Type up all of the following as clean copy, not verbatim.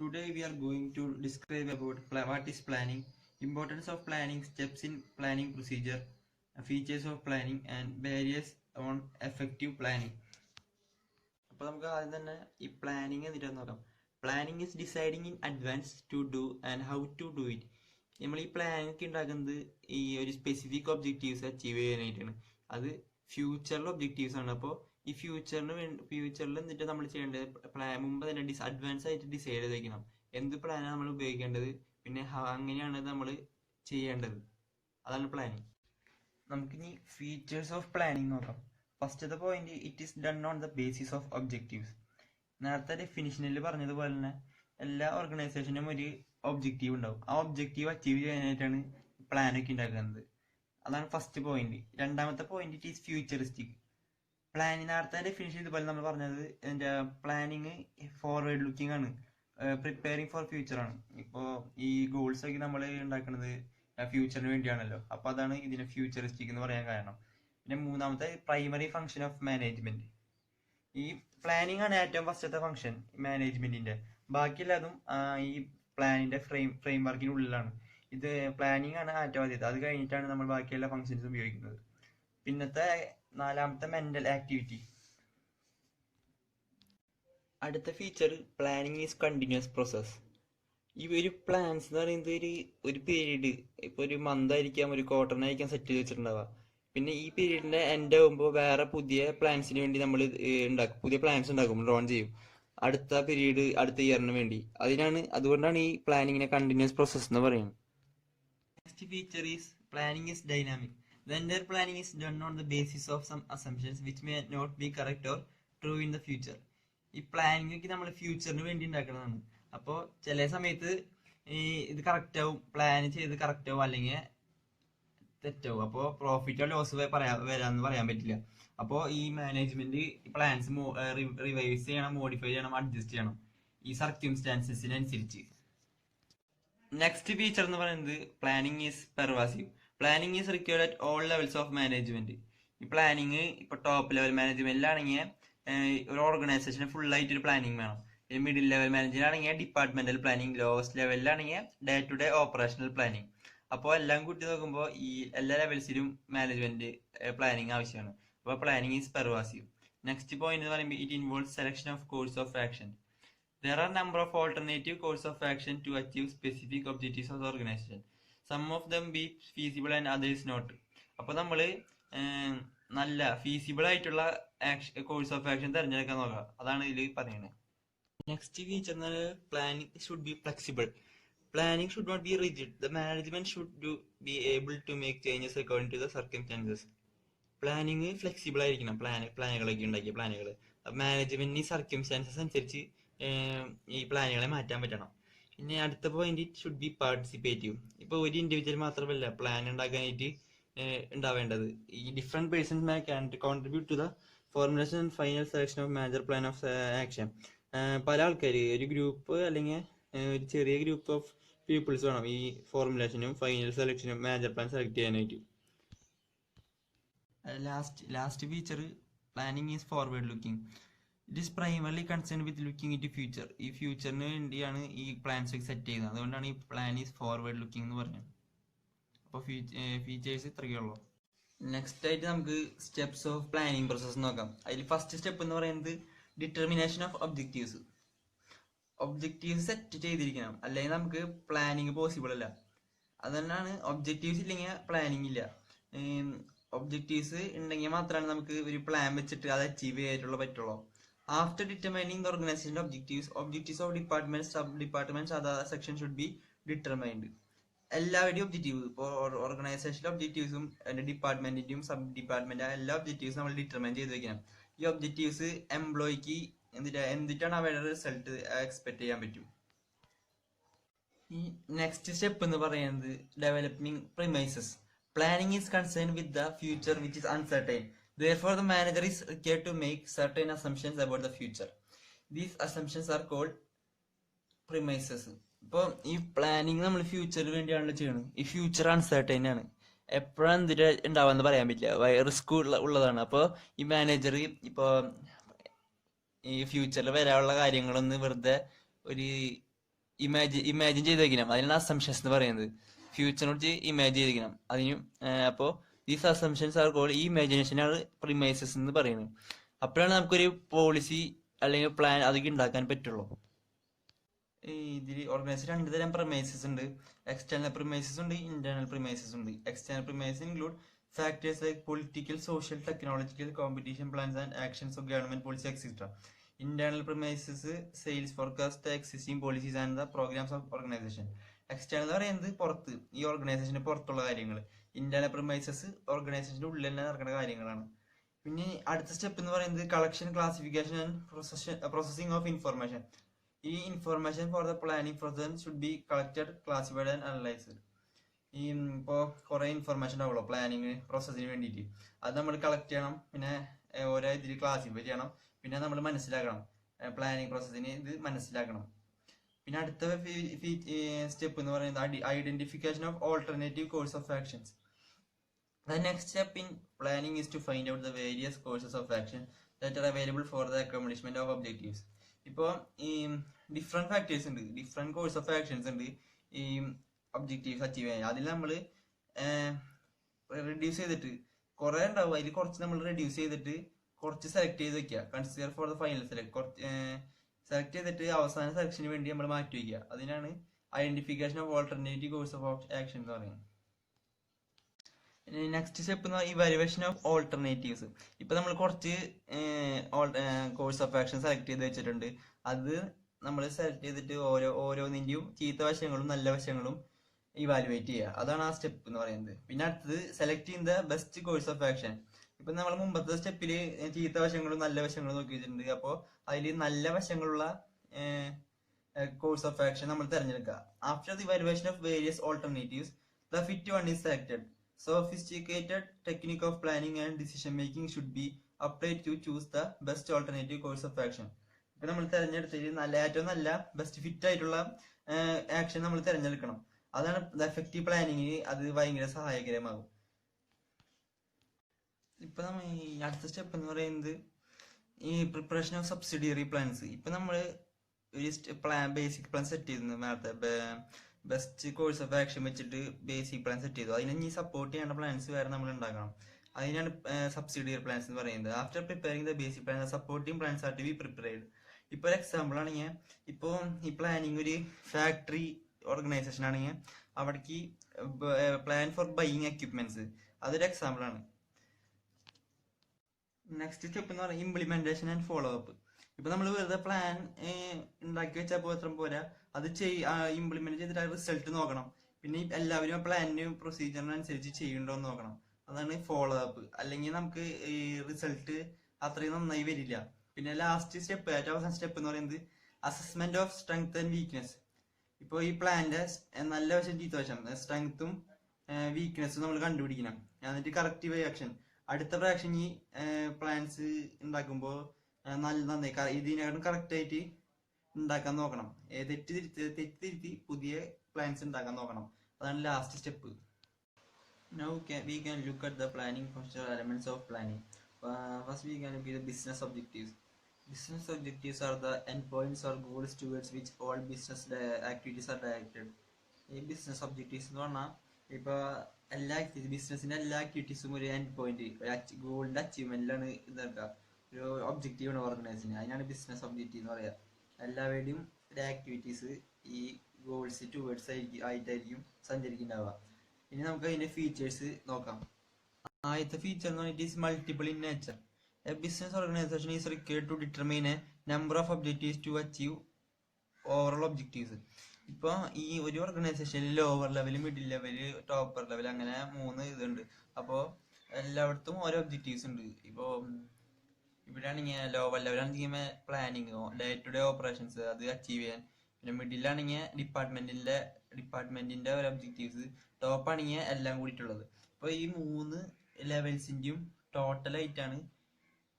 Today we are going to describe about what is planning, importance of planning, steps in planning procedure, features of planning and barriers on effective planning. അപ്പോൾ നമുക്ക് ആദ്യം തന്നെ ഈ planning എന്നിട്ട് നോക്കാം. Planning is deciding in advance to do and how to do it. നമ്മൾ ഈ planning ഒക്കെ ഉണ്ടാക്കുന്നത് ഈ ഒരു സ്പെസിഫിക് ഒബ്ജക്റ്റീവ്സ് അച്ചീവ് ചെയ്യാനായിട്ടാണ്. അത് ഫ്യൂച്ചറിലെ ഒബ്ജക്റ്റീവ്സ് ആണ്. അപ്പോൾ ഈ ഫ്യൂച്ചറിൽ എന്നിട്ട് നമ്മൾ ചെയ്യേണ്ടത് മുമ്പ് തന്നെ അഡ്വാൻസ് ആയിട്ട് ഡിസൈഡ് ചെയ്ത് വയ്ക്കണം. എന്ത് പ്ലാനാണ് നമ്മൾ ഉപയോഗിക്കേണ്ടത്, പിന്നെ അങ്ങനെയാണ് നമ്മൾ ചെയ്യേണ്ടത്. അതാണ് പ്ലാനിങ്. നമുക്കിനി ഫീച്ചേഴ്സ് ഓഫ് പ്ലാനിങ് നോക്കാം. ഫസ്റ്റത്തെ point, it is done on the basis of objectives. നേരത്തെ ഡെഫിനിഷനിൽ പറഞ്ഞതുപോലെ തന്നെ എല്ലാ ഓർഗനൈസേഷനും ഒരു ഒബ്ജക്റ്റീവ് ഉണ്ടാവും. ആ ഒബ്ജക്റ്റീവ് അച്ചീവ് ചെയ്യാനായിട്ടാണ് പ്ലാനൊക്കെ ഉണ്ടാക്കുന്നത്. അതാണ് ഫസ്റ്റ് പോയിന്റ്. രണ്ടാമത്തെ point, it is futuristic. Planning നേരത്തെ ഡെഫിനിഷൻ ഇതുപോലെ നമ്മൾ പറഞ്ഞത് പ്ലാനിങ് ഫോർവേഡ് ലുക്കിംഗ് ആണ്, പ്രിപ്പയറിങ് ഫോർ ഫ്യൂച്ചർ ആണ്. ഇപ്പോൾ ഈ ഗോൾസ് ഒക്കെ നമ്മൾ ഉണ്ടാക്കുന്നത് ഫ്യൂച്ചറിന് വേണ്ടിയാണല്ലോ. അപ്പോൾ അതാണ് ഇതിനെ ഫ്യൂച്ചറിസ്റ്റിക് എന്ന് പറയാൻ കാരണം. പിന്നെ മൂന്നാമത്തെ, പ്രൈമറി ഫംഗ്ഷൻ ഓഫ് മാനേജ്മെന്റ്. ഈ പ്ലാനിങ് ആണ് ഏറ്റവും ഫസ്റ്റത്തെ ഫംഗ്ഷൻ മാനേജ്മെന്റിന്റെ. ബാക്കിയെല്ലാതും ഈ പ്ലാനിന്റെ ഫ്രെയിം വർക്കിനുള്ളിലാണ്. ഇത് പ്ലാനിങ് ആണ് ഏറ്റവും ആദ്യത്തെ. അത് കഴിഞ്ഞിട്ടാണ് നമ്മൾ ബാക്കിയെല്ലാ ഫംഗ്ഷൻസും ഉപയോഗിക്കുന്നത്. പിന്നത്തെ നാലാമത്തെ, മെന്റൽ ആക്ടിവിറ്റി. അടുത്ത feature, planning is continuous process. ഈ ഒരു പ്ലാൻസ് എന്ന് പറയുന്നത് ഒരു പീരീഡ്, ഇപ്പൊ ഒരു മന്ത് ആയിരിക്കാം, ഒരു ക്വാർട്ടറിനായിരിക്കാം സെറ്റ് ചെയ്ത് വെച്ചിട്ടുണ്ടാവുക. പിന്നെ ഈ പീരീഡിന്റെ എൻഡ് ആകുമ്പോൾ വേറെ പുതിയ പ്ലാൻസിന് വേണ്ടി നമ്മൾ പുതിയ പ്ലാൻസ് ഉണ്ടാക്കും, ഡ്രോൺ ചെയ്യും അടുത്ത പീരീഡ്, അടുത്ത ഇയറിന് വേണ്ടി. അതുകൊണ്ടാണ് ഈ പ്ലാനിങ്ങിനെ കണ്ടിന്യൂസ് പ്രോസസ് എന്ന് പറയുന്നത്. Next feature is planning is dynamic. The entire planning is done on the basis of some assumptions which may not be correct or true in the future. ഈ planning ഒക്കെ നമ്മൾ ഫ്യൂച്ചറിന് വേണ്ടി ഉണ്ടാക്കുന്നതാണ്. അപ്പോൾ ചില സമയത്ത് ഇത് കറക്റ്റ് ആവും, പ്ലാൻ ചെയ്ത് കറക്റ്റ് ആവും, അല്ലെങ്കിൽ തെറ്റാവും. അപ്പോൾ പ്രോഫിറ്റോ ലോസ് വരാന്ന് പറയാൻ പറ്റില്ല. അപ്പോൾ ഈ മാനേജ്മെന്റ് പ്ലാൻസ് റിവൈസ് ചെയ്യണം, മോഡിഫൈ ചെയ്യണം, അഡ്ജസ്റ്റ് ചെയ്യണം ഈ സർക്യൂംസ്റ്റാൻസസിനനുസരിച്ച്. നെക്സ്റ്റ് ഫീച്ചർ എന്ന് പറയുന്നത്, planning is pervasive. Planning is required at all levels of management. ഈ പ്ലാനിങ് ഇപ്പൊ ടോപ്പ് ലെവൽ മാനേജ്മെന്റിലാണെങ്കിൽ ഒരു ഓർഗനൈസേഷന് ഫുൾ ആയിട്ട് ഒരു പ്ലാനിങ് വേണം. മിഡിൽ ലെവൽ മാനേജ്മെന്റിലാണെങ്കിൽ ഡിപ്പാർട്ട്മെന്റൽ പ്ലാനിങ്, ലോവസ്റ്റ് ലെവലിലാണെങ്കിൽ day to day operational planning. അപ്പോൾ എല്ലാം കൂട്ടി നോക്കുമ്പോൾ ഈ എല്ലാ ലെവൽസിലും മാനേജ്മെന്റ് പ്ലാനിങ് ആവശ്യമാണ്. അപ്പോൾ planning is pervasive. Next point എന്ന് പറയുമ്പോൾ, it involves selection of course of action. There are number of alternative course of action to achieve specific objectives of the organization. Some of them be feasible and others not. അപ്പോൾ നമ്മൾ നല്ല feasible ആയിട്ടുള്ള course of action തിരഞ്ഞെടുക്കാൻ നോക്കുക. അതാണ് ഇതിൽ പറയുന്നത്. Next feature, planning should be flexible. Planning should not be rigid. The management should be able to make changes according to the circumstances. Planning flexible ആയിരിക്കണം. പ്ലാനുകളൊക്കെ ഉണ്ടാക്കിയ പ്ലാനുകൾ മാനേജ്മെന്റിന് സർക്യൂംസ്റ്റാൻസസ് അനുസരിച്ച് ഈ പ്ലാനുകളെ മാറ്റാൻ പറ്റണം. പിന്നെ അടുത്ത point, it should be participative. ഇപ്പോൾ ഒരു ഇൻഡിവിജ്വൽ മാത്രമല്ല പ്ലാൻ ഉണ്ടാക്കാനായിട്ട് ഉണ്ടാവേണ്ടത്. ഈ different persons can contribute to the formulation and final selection of major plan of action. പല ആൾക്കാർ, ഒരു ഗ്രൂപ്പ് അല്ലെങ്കിൽ ഒരു ചെറിയ ഗ്രൂപ്പ് ഓഫ് പീപ്പിൾസ് വേണം ഈ ഫോർമുലേഷനും ഫൈനൽ സെലക്ഷനും മേജർ പ്ലാൻ സെലക്ട് ചെയ്യാനായിട്ട്. Last feature, planning is forward looking. It is primarily concern with looking into future. ഈ ഫ്യൂച്ചറിന് വേണ്ടിയാണ് ഈ പ്ലാൻസ് ഒക്കെ സെറ്റ് ചെയ്യുന്നത്. അതുകൊണ്ടാണ് ഈ പ്ലാൻ ഈസ് ഫോർവേഡ് ലുക്കിംഗ് എന്ന് പറയുന്നത്. അപ്പോൾ ഫീച്ചേഴ്സ് ഇത്രയേ ഉള്ളൂ. നെക്സ്റ്റ് ആയിട്ട് നമുക്ക് സ്റ്റെപ്സ് ഓഫ് പ്ലാനിങ് പ്രോസസ് നോക്കാം. അതിൽ ഫസ്റ്റ് സ്റ്റെപ്പ് എന്ന് പറയുന്നത്, determination of objectives. Objectives set ചെയ്തിരിക്കണം, അല്ലെങ്കിൽ നമുക്ക് പ്ലാനിങ് പോസിബിൾ അല്ല. അതുകൊണ്ടാണ് ഒബ്ജക്റ്റീവ്സ് ഇല്ലെങ്കിൽ പ്ലാനിങ് ഇല്ല. ഒബ്ജക്റ്റീവ്സ് ഉണ്ടെങ്കിൽ മാത്രമാണ് നമുക്ക് ഒരു പ്ലാൻ വെച്ചിട്ട് അത് അച്ചീവ് ചെയ്യാനുള്ള പറ്റുള്ളൂ. After determining the organization objectives of departments, sub-departments, other sections should be determined. എല്ലാവരുടെയും ഒബ്ജക്റ്റീവ്, ഇപ്പോൾ ഓർഗനൈസേഷൻ്റെ ഒബ്ജക്റ്റീവ്സും ഡിപ്പാർട്ട്മെന്റിന്റെയും സബ് ഡിപ്പാർട്ട്മെന്റ് എല്ലാ ഒബ്ജക്റ്റീവ്സും നമ്മൾ ഡിറ്റർമൈൻ ചെയ്ത് വെക്കണം. ഈ ഒബ്ജക്റ്റീവ്സ് എംപ്ലോയിക്ക് എന്തിട്ടാണ് അവരുടെ റിസൾട്ട് എക്സ്പെക്ട് ചെയ്യാൻ പറ്റും. ഈ നെക്സ്റ്റ് സ്റ്റെപ്പ് എന്ന് പറയുന്നത്, developing premises. Planning is concern with the future which is uncertain. Therefore, the manager is required to make certain assumptions about the future. These assumptions are called premises. ഇപ്പോൾ ഈ planning നമ്മൾ ഫ്യൂച്ചറിന് വേണ്ടിയാണല്ലോ ചെയ്യണത്. ഈ future uncertain ആണ്, എപ്പോഴാണ് എന്തിട്ട് ഉണ്ടാവാന്ന് പറയാൻ പറ്റില്ല, റിസ്ക് ഉള്ളതാണ്. അപ്പോൾ ഈ മാനേജർ ഇപ്പോൾ ഈ ഫ്യൂച്ചറിൽ വരാനുള്ള കാര്യങ്ങളൊന്ന് വെറുതെ ഒരു ഇമാജിൻ ചെയ്ത് വെക്കണം. അതിനാണ് അസംഷൻസ് എന്ന് പറയുന്നത്. ഫ്യൂച്ചറിനെ കുറിച്ച് ഇമാജിൻ ചെയ്ത് വെക്കണം. അതിനും അപ്പോൾ ദീസ് അസംഷൻസ് ആർ കോൾഡ്, ഈ ഇമാജിനേഷനാണ് പ്രിമൈസസ് എന്ന് പറയുന്നത്. അപ്പോഴാണ് നമുക്കൊരു പോളിസി അല്ലെങ്കിൽ പ്ലാൻ അതൊക്കെ ഉണ്ടാക്കാൻ പറ്റുള്ളൂ. ഇതിൽ ഓർഗനൈസേഷൻ രണ്ട് തരം പ്രിമൈസസ് ഉണ്ട്. എക്സ്റ്റേണൽ പ്രിമൈസസ് ഉണ്ട്, ഇന്റേണൽ പ്രിമൈസസ് ഉണ്ട്. External premises include factors like political, social, technological, competition plans and actions of government policy etcetera. Internal premises sales forecast the existing policies and the programs of organization. External എന്ന് പറയുന്നത് പുറത്ത്, ഈ ഓർഗനൈസേഷന് പുറത്തുള്ള കാര്യങ്ങൾ. Internal premises ഓർഗനൈസേഷന്റെ ഉള്ളിൽ തന്നെ നടക്കുന്ന കാര്യങ്ങളാണ്. പിന്നെ അടുത്ത സ്റ്റെപ്പ് എന്ന് പറയുന്നത് collection, classification and processing of information. ഈ information for the planning process should be collected, classified and analysed. ഈ ഇപ്പോൾ കുറേ ഇൻഫർമേഷൻ ഉണ്ടാവുമല്ലോ പ്ലാനിങ് പ്രോസസ്സിന് വേണ്ടിയിട്ട്, അത് നമ്മൾ കളക്ട് ചെയ്യണം. പിന്നെ ഓരോ ഇതിൽ ക്ലാസിഫൈ ചെയ്യണം. പിന്നെ നമ്മൾ മനസ്സിലാക്കണം, പ്ലാനിങ് പ്രോസസ്സിന് ഇത് മനസ്സിലാക്കണം. പിന്നെ അടുത്ത സ്റ്റെപ്പ് എന്ന് പറയുന്നത് identification of alternative course of actions. The next step in planning is to find out the various courses of action that are available for the accomplishment of objectives. ഇപ്പോൾ ഈ ഡിഫറെന്റ് ഫാക്ടേഴ്സ് ഉണ്ട്, different course of actions ഉണ്ട് ഈ objectives achieve ചെയ്യാൻ. അതിൽ നമ്മൾ reduce ചെയ്തിട്ട് കുറേ ഉണ്ടാവും, അതിൽ കുറച്ച് നമ്മൾ റെഡ്യൂസ് ചെയ്തിട്ട് കുറച്ച് സെലക്ട് ചെയ്ത് വെക്കുക. Consider for the final select. കുറച്ച് സെലക്ട് ചെയ്തിട്ട് അവസാന സെലക്ഷന് വേണ്ടി നമ്മൾ മാറ്റി വയ്ക്കുക. അതിനാണ് identification of alternative course of action എന്ന് പറയുന്നത്. നെക്സ്റ്റ് സ്റ്റെപ്പ് എന്ന് പറയുന്നത് ഇവാലുവേഷൻ ഓഫ് ഓൾട്ടർനേറ്റീവ്സ്. ഇപ്പൊ നമ്മൾ കുറച്ച് കോഴ്സ് ഓഫ് ആക്ഷൻ സെലക്ട് ചെയ്ത് വെച്ചിട്ടുണ്ട്. അത് നമ്മൾ സെലക്ട് ചെയ്തിട്ട് ഓരോന്നിന്റെയും ചീത്ത വശങ്ങളും നല്ല വശങ്ങളും ഇവാലുവേറ്റ് ചെയ്യുക. അതാണ് ആ സ്റ്റെപ്പ് എന്ന് പറയുന്നത്. പിന്നെ അടുത്തത് സെലക്ട് ചെയ്യുന്ന ബെസ്റ്റ് കോഴ്സ് ഓഫ് ആക്ഷൻ. ഇപ്പൊ നമ്മൾ മുമ്പത്തെ സ്റ്റെപ്പില് ചീത്ത വശങ്ങളും നല്ല വശങ്ങളും നോക്കി വെച്ചിട്ടുണ്ട്. അപ്പോൾ അതിൽ നല്ല വശങ്ങളുള്ള കോഴ്സ് ഓഫ് ആക്ഷൻ നമ്മൾ തിരഞ്ഞെടുക്കുക. After the evaluation of various alternatives the fit one is selected. Sophisticated technique of planning and decision making should be applied to choose the best alternative course of action. ഇപ്പൊ നമ്മൾ തിരഞ്ഞെടുത്തതിൽ ഏറ്റവും നല്ല best fit ആയിട്ടുള്ള action നമ്മൾ തിരഞ്ഞെടുക്കണം. അതാണ് effective പ്ലാനിങ്ങിന് അത് ഭയങ്കര സഹായകരമാകും. ഇപ്പൊ നമ്മൾ ഈ അടുത്ത സ്റ്റെപ്പ് എന്ന് പറയുന്നത് ഈ പ്രിപ്പറേഷൻ ഓഫ് സബ്സിഡിയറി പ്ലാൻസ്. ഇപ്പൊ നമ്മൾ ഒരു ബേസിക് പ്ലാൻ സെറ്റ് ചെയ്തിരുന്നു നേരത്തെ. ബെസ്റ്റ് കോഴ്സ് ഓഫ് ആക്ഷൻ വെച്ചിട്ട് ബേസിക് പ്ലാൻ സെറ്റ് ചെയ്തു. അതിന് ഇനി സപ്പോർട്ട് ചെയ്യേണ്ട പ്ലാൻസ് വേറെ നമ്മൾ ഉണ്ടാക്കണം. അതിനാണ് സബ്സിഡിയറി പ്ലാൻസ് എന്ന് പറയുന്നത്. After preparing the basic plan, supporting plans are to be prepared. ഇപ്പോൾ ഒരു എക്സാമ്പിൾ ആണെങ്കിൽ, ഇപ്പോൾ ഈ പ്ലാനിങ് ഒരു ഫാക്ടറി ഓർഗനൈസേഷൻ ആണെങ്കിൽ അവിടേക്ക് പ്ലാൻ ഫോർ ബൈയിങ് എക്യുപ്മെന്റ്സ്, അതൊരു എക്സാമ്പിൾ ആണ്. നെക്സ്റ്റ് സ്റ്റെപ്പ് എന്ന് പറയുന്നത് ഇംപ്ലിമെന്റേഷൻ ആൻഡ് ഫോളോ അപ്പ്. ഇപ്പൊ നമ്മൾ വെറുതെ പ്ലാൻ ഉണ്ടാക്കി വെച്ചാൽ മാത്രം പോരാ, അത് ഇംപ്ലിമെന്റ് ചെയ്തിട്ട് ആ റിസൾട്ട് നോക്കണം. പിന്നെ എല്ലാവരും ആ പ്ലാനിനും പ്രൊസീജിയറിനനുസരിച്ച് ചെയ്യുന്നുണ്ടോന്ന് നോക്കണം. അതാണ് ഫോളോ അപ്പ്. അല്ലെങ്കിൽ നമുക്ക് ഈ റിസൾട്ട് അത്രയും നന്നായി വരില്ല. പിന്നെ ലാസ്റ്റ് സ്റ്റെപ്പ്, ഏറ്റവും അവസാന സ്റ്റെപ്പ് എന്ന് പറയുന്നത് assessment of strength and weakness. ഇപ്പോൾ ഈ പ്ലാന്റെ നല്ല വശം ചീത്ത വശം, സ്ട്രെങ്ത്തും വീക്ക്നെസ്സും നമ്മൾ കണ്ടുപിടിക്കണം. എന്നിട്ട് കറക്റ്റീവ് ആക്ഷൻ അടുത്ത പ്രാവശ്യം ഈ പ്ലാൻസ് ഉണ്ടാക്കുമ്പോൾ നന്നായി ഇതിനേക്കാളും കറക്റ്റ് ആയിട്ട് ഉണ്ടാക്കാൻ നോക്കണം. തെറ്റിതിരുത്തി പുതിയ പ്ലാൻസ് ഉണ്ടാക്കാൻ നോക്കണം. അതാണ് last step. Now we can look at the planning functional elements of planning. First we can look at the business objectives. Business objectives are the endpoints or goals towards which all business activities are directed. ഈ business objectives എന്ന് പറഞ്ഞാൽ ഇപ്പോൾ എല്ലാ ബിസിനസിന്റെ എല്ലാ ആക്ടിവിറ്റീസും ഒരു end point, ഗോളിന്റെ അച്ചീവ്മെന്റിലാണ് ഇതൊക്കെ ഒരു ഒബ്ജക്റ്റീവ് ആണ് ഓർഗനൈസിന്. അതിനാണ് ബിസിനസ് ഒബ്ജക്റ്റീവ് എന്ന് പറയുക. എല്ലാവരുടെയും ആക്ടിവിറ്റീസ് ഈ ഗോൾസ് ടുവേർഡ്സ് ആയിട്ടായിരിക്കും സഞ്ചരിക്കുന്നുണ്ടാവുക. ഇനി നമുക്ക് അതിന്റെ ഫീച്ചേഴ്സ് നോക്കാം. ആദ്യത്തെ ഫീച്ചർ എന്ന് പറഞ്ഞാൽ it is multiple in nature. A business organisation is required to determine a number of objectives to achieve overall objectives. ഇപ്പൊ ഈ ഒരു ഓർഗനൈസേഷനിൽ lower level, middle level, topper level, അങ്ങനെ 3 ഇതുണ്ട്. അപ്പോൾ എല്ലായിടത്തും ഓരോ ഒബ്ജക്റ്റീവ്സ് ഉണ്ട്. ഇപ്പോൾ ഇവിടെ ആണെങ്കിൽ ലോവർ ലെവലാണെങ്കിൽ planning, day to day operations അത് അച്ചീവ് ചെയ്യാൻ. പിന്നെ മിഡിലാണെങ്കിൽ ഡിപ്പാർട്ട്മെന്റിന്റെ ഓരോ ഒബ്ജക്റ്റീവ്സ്. ടോപ്പ് ആണെങ്കിൽ എല്ലാം കൂടിയിട്ടുള്ളത്. അപ്പോൾ ഈ 3 ലെവൽസിന്റെയും ടോട്ടലായിട്ടാണ്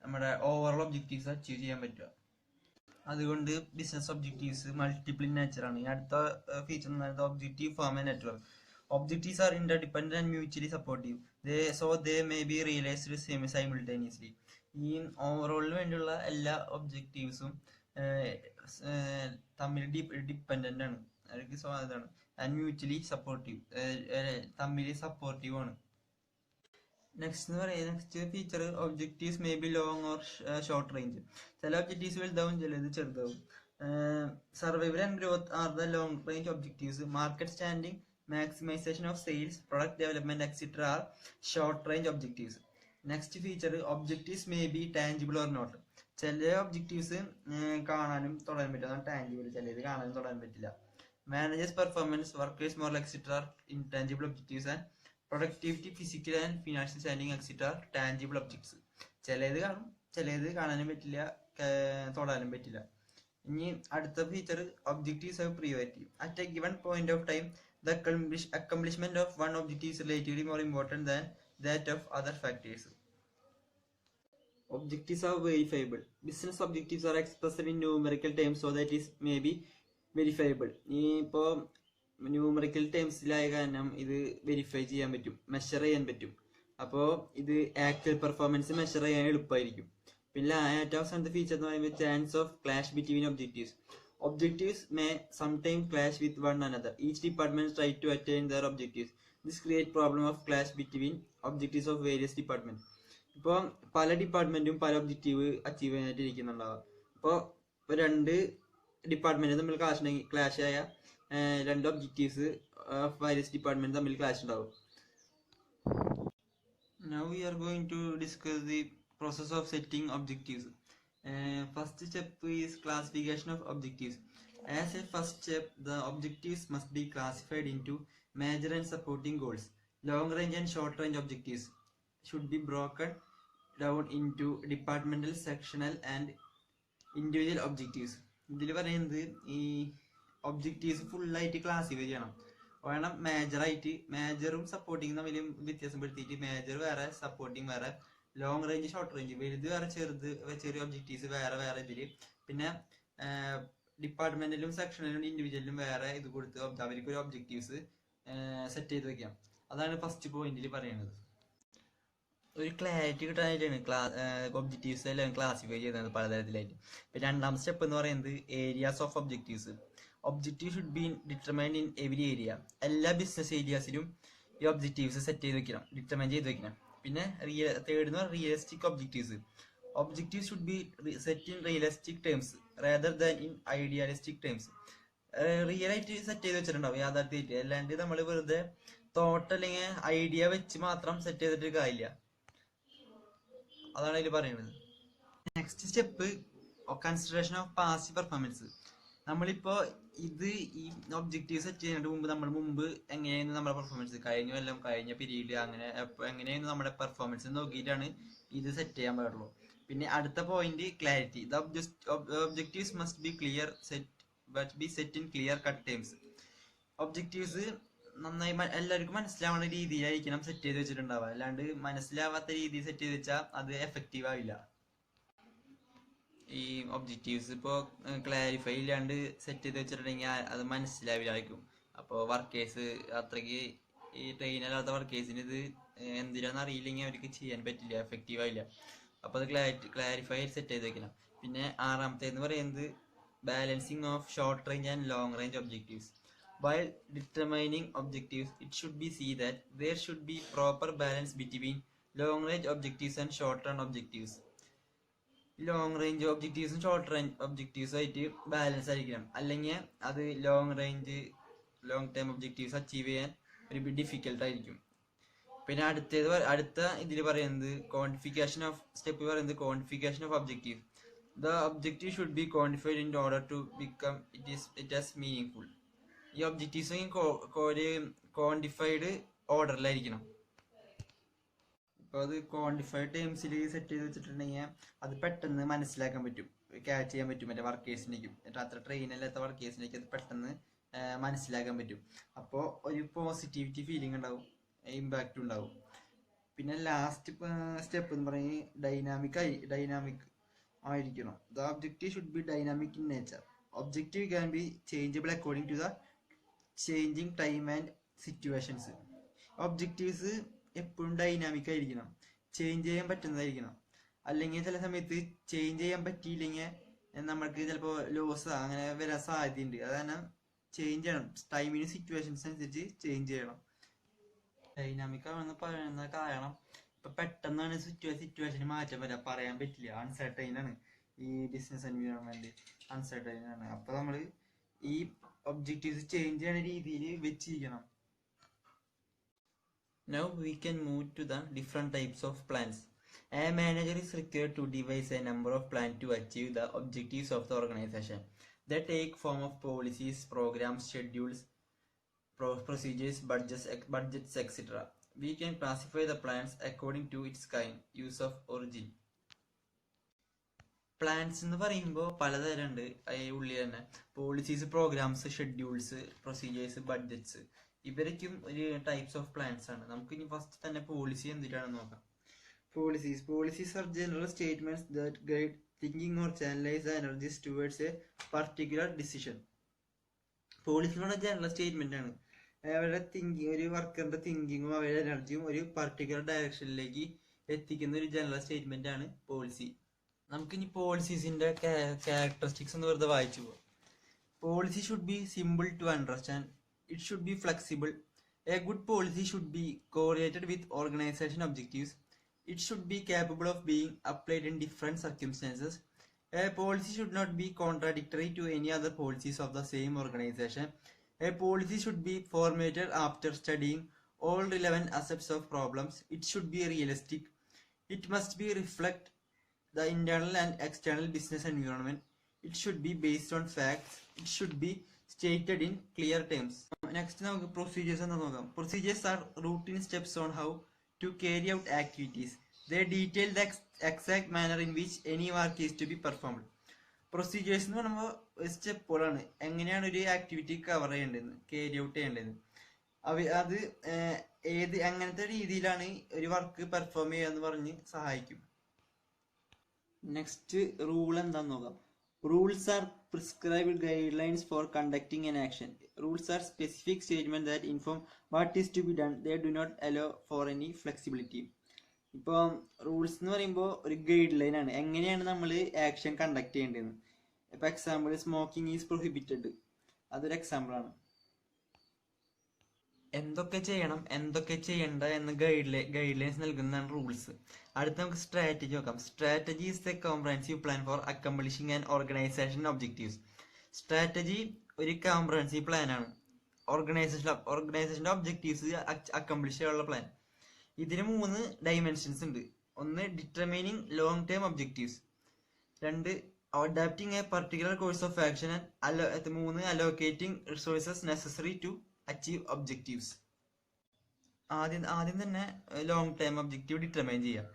നമ്മുടെ ഓവറോൾ ഒബ്ജക്റ്റീവ്സ് അച്ചീവ് ചെയ്യാൻ പറ്റുക. അതുകൊണ്ട് business objectives multiple in nature ആണ്. ഈ അടുത്ത ഫീച്ചർ എന്ന് പറയുന്നത് objective form a network. Objectives are interdependent and mutually supportive. They may be realised simultaneously. ഈ ഓവറോളിന് വേണ്ടിയുള്ള എല്ലാ ഒബ്ജക്റ്റീവ്സും തമ്മിൽ ഡിപ്പെൻഡൻ്റ് ആണ്, അവർക്ക് ഇതാണ്. ആൻഡ് മ്യൂച്വലി സപ്പോർട്ടീവ്, തമ്മിൽ സപ്പോർട്ടീവ് ആണ്. Next feature objectives may be long or short range. ചില ഒബ്ജക്റ്റീവ്സ് വലുതാവും, ചിലത് ചെറുതാവും. Survival and growth are the long range objectives. Market standing, maximisation of sales, product development etcetera are short range objectives. Next feature objectives may be tangible or not. ചില objectives കാണാനും തൊടാൻ പറ്റും, അതാണ് tangible. ചിലത് കാണാനും തൊടാൻ പറ്റില്ല. Managers performance, workers morale etcetera are intangible objectives. And productivity, physical and financial standing etcetera tangible objects. ചിലത് കാണും, ചിലത് കാണാനും പറ്റില്ല, തൊടാനും പറ്റില്ല. ഇനി അടുത്ത feature objectives have priority. At A given point of time the accomplishment of one objective is relatively more important than that of other factors. Objectives are verifiable. Business objectives are expressed in numerical terms so that it may be verifiable. ഇപ്പോൾ numerical ടേംസിലായ കാരണം ഇത് verify ചെയ്യാൻ പറ്റും, measure ചെയ്യാൻ പറ്റും. അപ്പോൾ ഇത് actual performance measure ചെയ്യാൻ എളുപ്പമായിരിക്കും. പിന്നെ ഏറ്റവും അവസാനത്തെ ഫീച്ചർ എന്ന് പറയുമ്പോൾ chance of clash between objectives. Objectives may sometimes clash with one another. Each department tries to attain their objectives. This creates problem of clash between objectives of various departments. ഇപ്പോൾ പല ഡിപ്പാർട്ട്മെന്റും പല ഒബ്ജക്റ്റീവ് അച്ചീവ് ചെയ്യാനായിട്ട് ഇരിക്കുന്നുണ്ടാവുക. അപ്പോൾ രണ്ട് department തമ്മിൽ clash ആയ രണ്ട് objectives various department തമ്മിൽ ക്ലാഷ് ഉണ്ടാവും. Now we are going to discuss the process of setting objectives. First step is classification of objectives. As a first step, the objectives must be classified into major and supporting goals. Long range and short range objectives should be broken down into departmental, sectional and individual objectives. ഇതിൽ പറയുന്നത് ഈ objectives ഫുള്ളായിട്ട് classify ചെയ്യണം. വേണം മേജറും supporting തമ്മിൽ വ്യത്യാസപ്പെടുത്തിയിട്ട് major വേറെ, supporting വേറെ, long range short range, വലുത് വേറെ, ചെറിയ ഒബ്ജക്റ്റീവ്സ് വേറെ ഇതില്. പിന്നെ ഡിപ്പാർട്ട്മെന്റിലും സെക്ഷനിലും ഇൻഡിവിജ്വലിലും വേറെ ഇത് കൊടുത്ത് അവർക്ക് ഒരു ഒബ്ജക്റ്റീവ്സ് സെറ്റ് ചെയ്ത് വെക്കാം. അതാണ് ഫസ്റ്റ് പോയിന്റിൽ പറയുന്നത്. ഒരു ക്ലാരിറ്റി കിട്ടാനായിട്ടാണ് ഒബ്ജക്റ്റീവ്സ് എല്ലാം ക്ലാസിഫൈ ചെയ്യുന്നത് പലതരത്തിലായിട്ട്. പിന്നെ രണ്ടാമത്തെ സ്റ്റെപ്പ് എന്ന് പറയുന്നത് areas of objectives. Objective should B determined in every area. എല്ലാ ബിസിനസ് ഏരിയാസിലും ഈ ഒബ്ജക്റ്റീവ്സ് സെറ്റ് ചെയ്ത് വെക്കണം, ഡിറ്റർമൈൻ ചെയ്ത് വെക്കണം. പിന്നെ തേർഡ് എന്ന് പറഞ്ഞാൽ realistic objectives. Objective should be set in realistic terms rather than in idealistic terms. Real ആയിട്ട് സെറ്റ് ചെയ്ത് വെച്ചിട്ടുണ്ടാവും, യാഥാർത്ഥ്യമായിട്ട്. അല്ലാണ്ട് നമ്മൾ വെറുതെ തോട്ട് അല്ലെങ്കിൽ ഐഡിയ വെച്ച് മാത്രം സെറ്റ് ചെയ്തിട്ട് കാര്യമില്ല. അതാണ് അതിൽ പറയുന്നത്. Next step consideration of past performance. നമ്മളിപ്പോ ഇത് ഈ ഒബ്ജക്റ്റീവ് സെറ്റ് ചെയ്യുന്നതിന് മുമ്പ് നമ്മൾ എങ്ങനെയായിരുന്നു നമ്മുടെ പെർഫോമൻസ്, കഴിഞ്ഞ പീരീഡ്, അങ്ങനെ എങ്ങനെയായിരുന്നു നമ്മുടെ പെർഫോമൻസ് നോക്കിയിട്ടാണ് ഇത് സെറ്റ് ചെയ്യാൻ പാടുള്ളൂ. പിന്നെ അടുത്ത point clarity. The objectives must be set in clear cut terms. Objectives നന്നായി എല്ലാവർക്കും മനസ്സിലാവുന്ന രീതിയിലായിരിക്കണം സെറ്റ് ചെയ്ത് വെച്ചിട്ടുണ്ടാവുക. അല്ലാണ്ട് മനസ്സിലാവാത്ത രീതിയിൽ സെറ്റ് ചെയ്ത് വെച്ചാൽ അത് എഫക്റ്റീവ് ആവില്ല. ഈ ഒബ്ജക്റ്റീവ്സ് ഇപ്പോൾ ക്ലാരിഫൈ ഇല്ലാണ്ട് സെറ്റ് ചെയ്ത് വെച്ചിട്ടുണ്ടെങ്കിൽ അത് മനസ്സിലാവില്ലായിരിക്കും. അപ്പോൾ വർക്കേഴ്സ് അത്രയ്ക്ക് ഈ ട്രെയിനല്ലാത്ത വർക്കേഴ്സിന് ഇത് എന്തിനാന്ന് അറിയില്ലെങ്കിൽ അവർക്ക് ചെയ്യാൻ പറ്റില്ല, എഫക്റ്റീവ് ആവില്ല. അപ്പോൾ അത് ക്ലാരിഫൈ സെറ്റ് ചെയ്ത് വെക്കണം. പിന്നെ ആറാമത്തേന്ന് പറയുന്നത് balancing of short range and long range objectives. While determining objectives, it should be seen that there should be proper balance between long range objectives and short run objectives. Long range ഒബ്ജക്റ്റീവ്സും short range ഒബ്ജക്റ്റീവ്സും ആയിട്ട് balance ആയിരിക്കണം. അല്ലെങ്കിൽ അത് long term objectives achieve ചെയ്യാൻ ഒരു difficult ആയിരിക്കും. പിന്നെ അടുത്ത ഇതിൽ പറയുന്നത് quantification of objective. The objective should be quantified in order to become it as meaning. ഈ ഒബ്ജക്റ്റീവ്സ് ക്വാണ്ടിഫൈഡ് ഓർഡറിലായിരിക്കണം. ഇപ്പോൾ അത് ക്വാണ്ടിഫൈഡ് ടേംസിൽ സെറ്റ് ചെയ്ത് വെച്ചിട്ടുണ്ടെങ്കിൽ അത് പെട്ടെന്ന് മനസ്സിലാക്കാൻ പറ്റും, ക്യാച്ച് ചെയ്യാൻ പറ്റും. മറ്റേ വർക്കേഴ്സിനേക്കും, അത്ര ട്രെയിനല്ലാത്ത വർക്കേഴ്സിനേക്കും അത് പെട്ടെന്ന് മനസ്സിലാക്കാൻ പറ്റും. അപ്പോൾ ഒരു പോസിറ്റിവിറ്റി ഫീലിംഗ് ഉണ്ടാവും, ഇമ്പാക്റ്റ് ഉണ്ടാവും. പിന്നെ ലാസ്റ്റ് സ്റ്റെപ്പ് എന്ന് പറയുന്നത് ഡൈനാമിക് ആയിരിക്കണം. The objective should be dynamic in nature. Objective can be changeable according to the changing time and situations. Objectives എപ്പോഴും ഡൈനാമിക് ആയിരിക്കണം, ചേഞ്ച് ചെയ്യാൻ പറ്റുന്നതായിരിക്കണം. അല്ലെങ്കിൽ ചില സമയത്ത് ചേഞ്ച് ചെയ്യാൻ പറ്റിയില്ലെങ്കിൽ നമ്മൾക്ക് ചിലപ്പോൾ ലോസ് അങ്ങനെ വരാൻ സാധ്യതയുണ്ട്. അത് കാരണം ചേഞ്ച് ചെയ്യണം, ടൈമിന് സിറ്റുവേഷൻസ് അനുസരിച്ച് ചേഞ്ച് ചെയ്യണം. ഡൈനാമിക് ആണെന്ന് പറയുന്ന കാരണം ഇപ്പൊ പെട്ടെന്നാണ് സിറ്റുവേഷന് മാറ്റം വരാം, പറയാൻ പറ്റില്ല. അൺസർട്ടൈൻ ആണ് ഈ ബിസിനസ് എൻവയോൺമെന്റ്, അൺസർട്ടൈൻ ആണ്. അപ്പൊ നമ്മള് ഈ ഒബ്ജക്റ്റീവ്സ് ചേഞ്ച് ചെയ്യുന്ന രീതിയിൽ വെച്ചിരിക്കണം. Now we can move to the different types of plans. A manager is required to devise a number of plans to achieve the objectives of the organization. They take form of policies, programs, schedules, procedures, budgets, etc. We can classify the plans according to its kind, use of origin. Plans എന്ന് പറയുമ്പോൾ പലതരം ഉണ്ട്. ഉള്ളിൽ തന്നെ policies, programmes, schedules, procedures, budgets, ഇവരൊക്കെയും ഒരു types of plans ആണ്. നമുക്ക് ഇനി ഫസ്റ്റ് തന്നെ പോളിസി എന്തിട്ടാണെന്ന് നോക്കാം. Policies are general statements that guide thinking or channelize the energies towards a particular decision. Policy എന്ന് പറഞ്ഞാൽ ജനറൽ സ്റ്റേറ്റ്മെന്റ് ആണ്. അവരുടെ ഒരു വർക്കറിന്റെ തിങ്കിങ്ങും അവരുടെ എനർജിയും ഒരു പർട്ടിക്കുലർ ഡയറക്ഷനിലേക്ക് എത്തിക്കുന്ന ഒരു ജനറൽ സ്റ്റേറ്റ്മെന്റ് ആണ് പോളിസി. നമുക്കിനി പോളിസീസിന്റെ ക്യാരക്ടറിസ്റ്റിക്സ് ഒന്ന് വെറുതെ വായിച്ചു പോകാം. Policy should be simple to understand. It should be flexible. A good policy should be correlated with organization objectives. It should be capable of being applied in different circumstances. A policy should not be contradictory to any other policies of the same organization. A policy should be formulated after studying all relevant aspects of problems. It should be realistic. It must be reflect the internal and external business environment. It should be based on facts. It should be stated in clear terms. Next നമുക്ക് procedures എന്ന് നോക്കാം. Procedures are routine steps on how to carry out activities. They detail the exact manner in which any work is to be performed. Procedures എന്ന് പറയുമ്പോൾ സ്റ്റെപ്പുകളാണ്, എങ്ങനെയാണ് ഒരു activity cover ചെയ്യേണ്ടതെന്ന്, carry out ചെയ്യേണ്ടതെന്ന്. അത് അങ്ങനത്തെ രീതിയിലാണ് ഒരു വർക്ക് പെർഫോം ചെയ്യാന്ന് പറഞ്ഞ് സഹായിക്കും. നെക്സ്റ്റ് റൂൾ എന്താന്ന് നോക്കാം. Rules are prescribed guidelines for conducting an action. Rules are specific statements that inform what is to be done. They do not allow for any flexibility. ഇപ്പോൾ റൂൾസ് എന്ന് പറയുമ്പോൾ ഒരു guide line ആണ്, എങ്ങനെയാണ് നമ്മൾ action conduct ചെയ്യേണ്ടതെന്ന്. ഇപ്പോൾ example smoking is prohibited, അതൊരു എക്സാമ്പിൾ ആണ്. എന്തൊക്കെ ചെയ്യണം, എന്തൊക്കെ ചെയ്യണ്ട എന്ന് ഗൈഡ് ലൈൻസ് നൽകുന്നതാണ് റൂൾസ്. അടുത്ത നമുക്ക് സ്ട്രാറ്റജി നോക്കാം. Strategy is A comprehensive plan for accomplishing and organisation objectives. Strategy ഒരു കോംപ്രഹെൻസീവ് പ്ലാൻ ആണ്, ഓർഗനൈസേഷന്റെ ഒബ്ജക്റ്റീവ്സ് അക്കംപ്ലിഷ് ചെയ്യാനുള്ള പ്ലാൻ. ഇതിന് 3 ഡൈമെൻഷൻസ് ഉണ്ട്. ഒന്ന് determining long term objectives, 2 adapting a particular course of action, and 3 allocating resources necessary to achieve objectives. ആദ്യം തന്നെ long term objective determine ചെയ്യുക.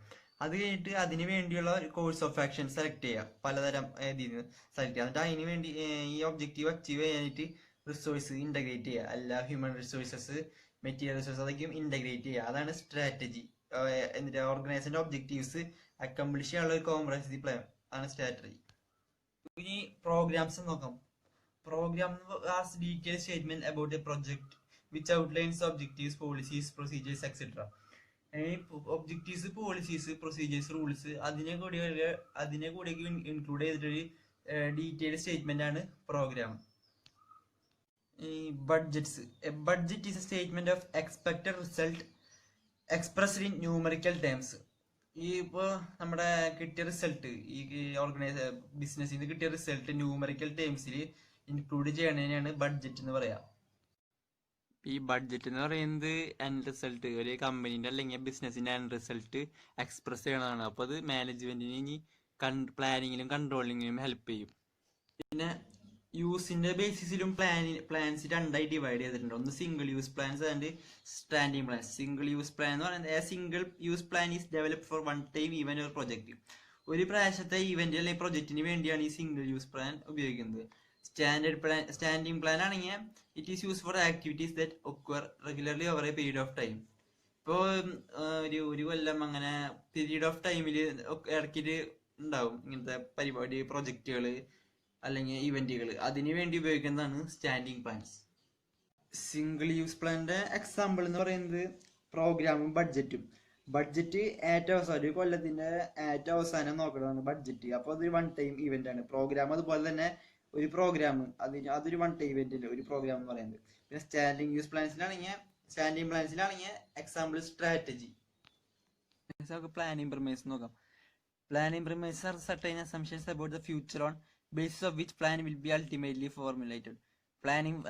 അത് കഴിഞ്ഞിട്ട് അതിന് വേണ്ടിയുള്ള കോഴ്സ് ഓഫ് ആക്ഷൻ സെലക്ട് ചെയ്യുക, പലതരം രീതിയിൽ സെലക്ട് ചെയ്യുക. എന്നിട്ട് അതിന് വേണ്ടി ഈ ഒബ്ജക്റ്റീവ് അച്ചീവ് ചെയ്യാനായിട്ട് റിസോഴ്സ് ഇൻ്റഗ്രേറ്റ് ചെയ്യുക, എല്ലാ ഹ്യൂമൻ റിസോഴ്സസ്, മെറ്റീരിയൽ റിസോഴ്സ് അതൊക്കെയും ഇൻ്റഗ്രേറ്റ് ചെയ്യുക. അതാണ് സ്ട്രാറ്റജി. എന്നിട്ട് ഓർഗനൈസേഷൻ്റെ ഒബ്ജക്റ്റീവ്സ് അക്കംപ്ലിഷ് ചെയ്യാനുള്ള ഒരു കോംപ്രഹെൻസീവ് പ്ലാൻ ആണ് സ്ട്രാറ്റജി. ഇനി പ്രോഗ്രാംസ് നോക്കാം. Program are detailed statement about a project which outlines objectives, policies, procedures, etc. Objectives, policies, procedures, rules അതിനെ കൂടി ഇൻക്ലൂഡ് ചെയ്തിട്ടൊരു ഡീറ്റെയിൽഡ് സ്റ്റേറ്റ്മെന്റ് ആണ് programme. Budgets. A budget is a statement of expected result expressed in numerical terms. ഇപ്പോൾ നമ്മുടെ കിട്ടിയ result, ഈ ബിസിനസ്സിൽ നിന്ന് കിട്ടിയ റിസൾട്ട് ന്യൂമറിക്കൽ ടേംസിൽ ഇൻക്ലൂഡ് ചെയ്യണതിനാണ് ബഡ്ജറ്റ് എന്ന് പറയാം. ഈ ബഡ്ജറ്റ് എന്ന് പറയുന്നത് എൻഡ് റിസൾട്ട്, ഒരു കമ്പനീൻ്റെ അല്ലെങ്കിൽ ബിസിനസിന്റെ എൻഡ് റിസൾട്ട് എക്സ്പ്രസ് ചെയ്യണതാണ്. അപ്പോൾ അത് മാനേജ്മെന്റിന് ഇനി പ്ലാനിങ്ങിലും കൺട്രോളിങ്ങിലും ഹെൽപ്പ് ചെയ്യും. പിന്നെ യൂസിന്റെ ബേസിസിലും പ്ലാൻസ് 2ആയി ഡിവൈഡ് ചെയ്തിട്ടുണ്ട്. ഒന്ന് single use plans and standing plans. Single use plan എന്ന് പറയുന്നത് single use plan is developed for one time event or project. ഒരു പ്രാവശ്യത്തെ ഇവന്റ് അല്ലെങ്കിൽ പ്രൊജക്റ്റിന് വേണ്ടിയാണ് ഈ സിംഗിൾ യൂസ് പ്ലാൻ ഉപയോഗിക്കുന്നത്. സ്റ്റാൻഡിംഗ് പ്ലാൻ ആണെങ്കിൽ it is use for activities that occur regularly over a period of time. ഇപ്പോൾ ഒരു കൊല്ലം അങ്ങനെ പീരീഡ് ഓഫ് ടൈമിൽ ഇടയ്ക്കിട്ട് ഉണ്ടാവും ഇങ്ങനത്തെ പരിപാടി, പ്രൊജക്റ്റുകൾ അല്ലെങ്കിൽ ഇവന്റുകൾ. അതിനു വേണ്ടി ഉപയോഗിക്കുന്നതാണ് സ്റ്റാൻഡിംഗ് പ്ലാൻസ്. സിംഗിൾ യൂസ് പ്ലാന്റെ എക്സാമ്പിൾ എന്ന് പറയുന്നത് പ്രോഗ്രാമും ബഡ്ജറ്റും. ബഡ്ജറ്റ് ഏറ്റവും അവസാനം ഒരു കൊല്ലത്തിന്റെ ഏറ്റവും അവസാനം നോക്കുന്നതാണ് ബഡ്ജറ്റ്. അപ്പോൾ അതൊരു വൺ ടൈം ഇവന്റ് ആണ്. പ്രോഗ്രാം അതുപോലെ തന്നെ ഒരു പ്രോഗ്രാം അതൊരു വൺ ടൈം ഇവന്റ് അല്ലേ ഒരു പ്രോഗ്രാം എന്ന് പറയുന്നത്. പിന്നെ സ്റ്റാൻഡിങ് പ്ലാൻസിലാണെങ്കിൽ എക്സാമ്പിൾ സ്ട്രാറ്റജി. നമുക്ക് പ്ലാനിങ് പ്രിമൈസ് നോക്കാം. Planning premises are certain assumptions about the future on basis of which plan will be ultimately formulated. Planning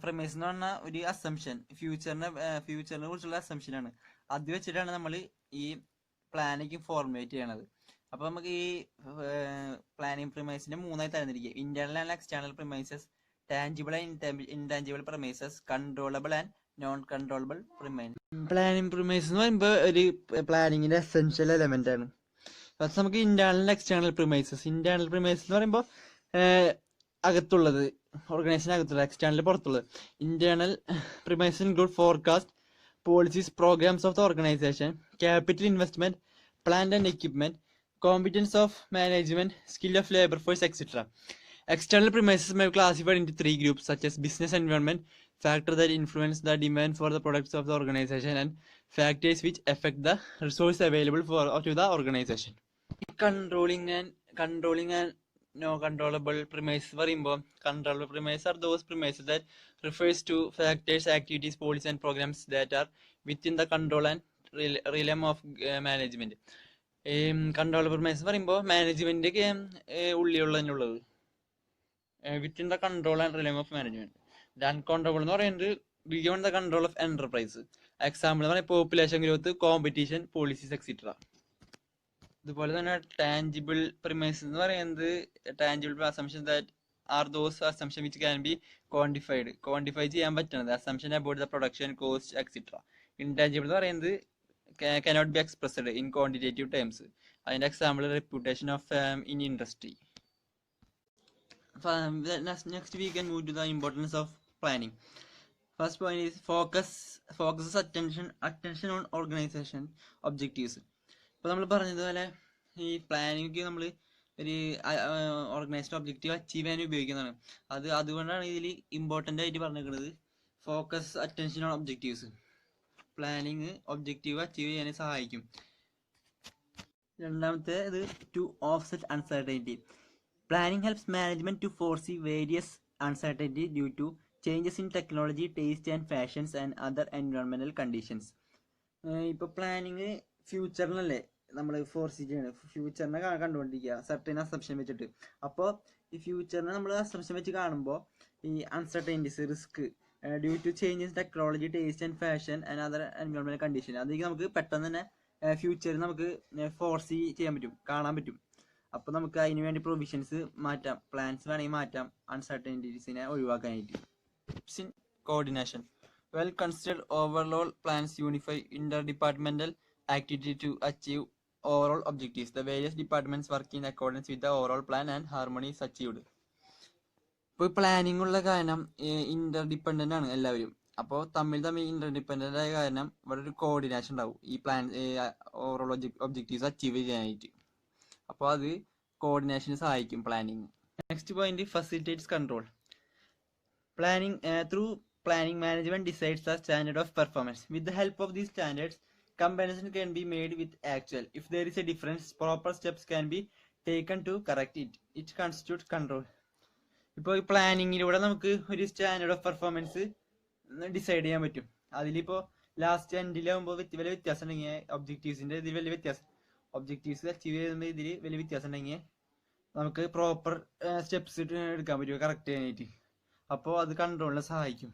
premise എന്ന് പറഞ്ഞാൽ ഒരു അസംഷൻ, ഫ്യൂച്ചറിനെ കുറിച്ചുള്ള അസംഷൻ ആണ്. അത് വെച്ചിട്ടാണ് നമ്മൾ ഈ പ്ലാനിങ് ഫോർമുലേറ്റ് ചെയ്യണത്. അപ്പോൾ നമുക്ക് ഈ പ്ലാനിങ് പ്രമേസിനെ മൂന്നായി തരംതിരിക്കുക: internal and external premises, tangible and intangible premises, controllable and non controllable premise. Planning premise എന്ന് പറയുമ്പോൾ ഒരു പ്ലാനിങ്ങിന്റെ എസെൻഷ്യൽ എലമെന്റ് ആണ്. ഫസ്റ്റ് നമുക്ക് internal external premises. Internal premises എന്ന് പറയുമ്പോൾ അകത്തുള്ളത്, ഓർഗനൈസേഷൻ അകത്തുള്ളത്, എക്സ്റ്റേണൽ പുറത്തുള്ളത്. Internal premises include forecast, policies, programmes of the organisation, capital investment, plant and equipment, competence of management, skill of labour force, etcetera. External premises may be classified into three groups such as business environment, factors that influence the demand for the products of the organization, and factors which affect the resource available to the organization. Controlling and no controllable premises. Controllable premises are those premises that refers to factors, activities, policies, and programs that are within the control and realm of management. Controllable premises പറയുമ്പോൾ management ഉള്ളിലുള്ളത്, within the control and realm of management. The uncontrollable എന്ന് പറയുന്നത് beyond the control of enterprise. Example എന്ന് പറയുന്നത് population growth, competition, policies, etcetera. അതുപോലെ തന്നെ tangible premises എന്ന് പറയുന്നത് tangible assumption that are those assumption which can be quantify ചെയ്യാൻ പറ്റുന്നത്. Assumption about the production cost, etcetera. Intangible എന്ന് പറയുന്നത് cannot be expressed in quantitative terms. അതിന്റെ example reputation of in industry. Next we can move to the importance of planning. First point is focuses attention on organization objectives. ഇപ്പോൾ നമ്മൾ പറഞ്ഞതുപോലെ ഈ planning നമ്മൾ ഒരു organised objective achieve ചെയ്യാൻ ഉപയോഗിക്കുന്നതാണ്. അതുകൊണ്ടാണ് ഇതിൽ ഇമ്പോർട്ടൻ്റ് ആയിട്ട് പറഞ്ഞിരിക്കുന്നത് focus attention on objectives. Planning objective achieve ചെയ്യാൻ സഹായിക്കും. രണ്ടാമത്തെ ഇത് to offset uncertainty. Planning helps management to foresee various uncertainty due to changes in technology, taste and fashions and other environmental conditions. ഇപ്പോൾ പ്ലാനിങ് ഫ്യൂച്ചറിനല്ലേ നമ്മൾ ഫോർസീ ചെയ്യണം, ഫ്യൂച്ചറിനെ കണ്ടുകൊണ്ടിരിക്കുക certain assumption വെച്ചിട്ട്. അപ്പോൾ ഈ ഫ്യൂച്ചറിനെ നമ്മൾ അസംഷൻ വെച്ച് കാണുമ്പോൾ ഈ uncertainties, risk due to change in technology, taste and fashion and other എൻവയോൺമെന്റൽ കണ്ടീഷൻ, അതൊക്കെ നമുക്ക് പെട്ടെന്ന് തന്നെ ഫ്യൂച്ചറിൽ നമുക്ക് ഫോർസീ ചെയ്യാൻ പറ്റും, കാണാൻ പറ്റും. അപ്പോൾ നമുക്ക് അതിന് വേണ്ടി പ്രൊവിഷൻസ് മാറ്റാം, പ്ലാൻസ് വേണമെങ്കിൽ മാറ്റാം, അൺസർട്ടനിറ്റീസിനെ ഒഴിവാക്കാനായിട്ട്. Coordination. Well considered overall plans unify interdepartmental activity to achieve overall objectives. The various departments work in accordance with the overall plan and harmony is achieved. ഇപ്പോൾ പ്ലാനിങ് ഉള്ള കാരണം ഇന്റർഡിപ്പെൻഡന്റ് ആണ് എല്ലാവരും. അപ്പോൾ തമ്മിൽ ഇന്റർഡിപ്പെൻഡന്റ് ആയ കാരണം ഇവിടെ ഒരു കോർഡിനേഷൻ ഉണ്ടാവും ഈ പ്ലാൻ ഓവറോൾ ഒബ്ജക്റ്റീവ്സ് അച്ചീവ് ചെയ്യാനായിട്ട്. അപ്പോൾ അത് കോർഡിനേഷന് സഹായിക്കും planning. Next point facilitates control. Through planning management decides the standard of performance. With the help of these standards comparison can be made with actual. If there is a difference, proper steps can be taken to correct it. It constitutes control. ഇപ്പോൾ ഈ പ്ലാനിങ്ങിലൂടെ നമുക്ക് ഒരു standard of performance decide ചെയ്യാൻ പറ്റും. അതിലിപ്പോൾ last എൻഡിലാകുമ്പോൾ വലിയ വ്യത്യാസം ഉണ്ടെങ്കിൽ ഒബ്ജക്റ്റീവ്സിന്റെ ഇതിൽ വലിയ വ്യത്യാസം, ഒബ്ജക്റ്റീവ്സ് അച്ചീവ് ചെയ്യുമ്പോൾ ഇതിൽ വലിയ വ്യത്യാസം ഉണ്ടെങ്കിൽ നമുക്ക് പ്രോപ്പർ സ്റ്റെപ്സ് എടുക്കാൻ പറ്റും കറക്റ്റ് ചെയ്യാനായിട്ട്. അപ്പോൾ അത് കൺട്രോളിനെ സഹായിക്കും.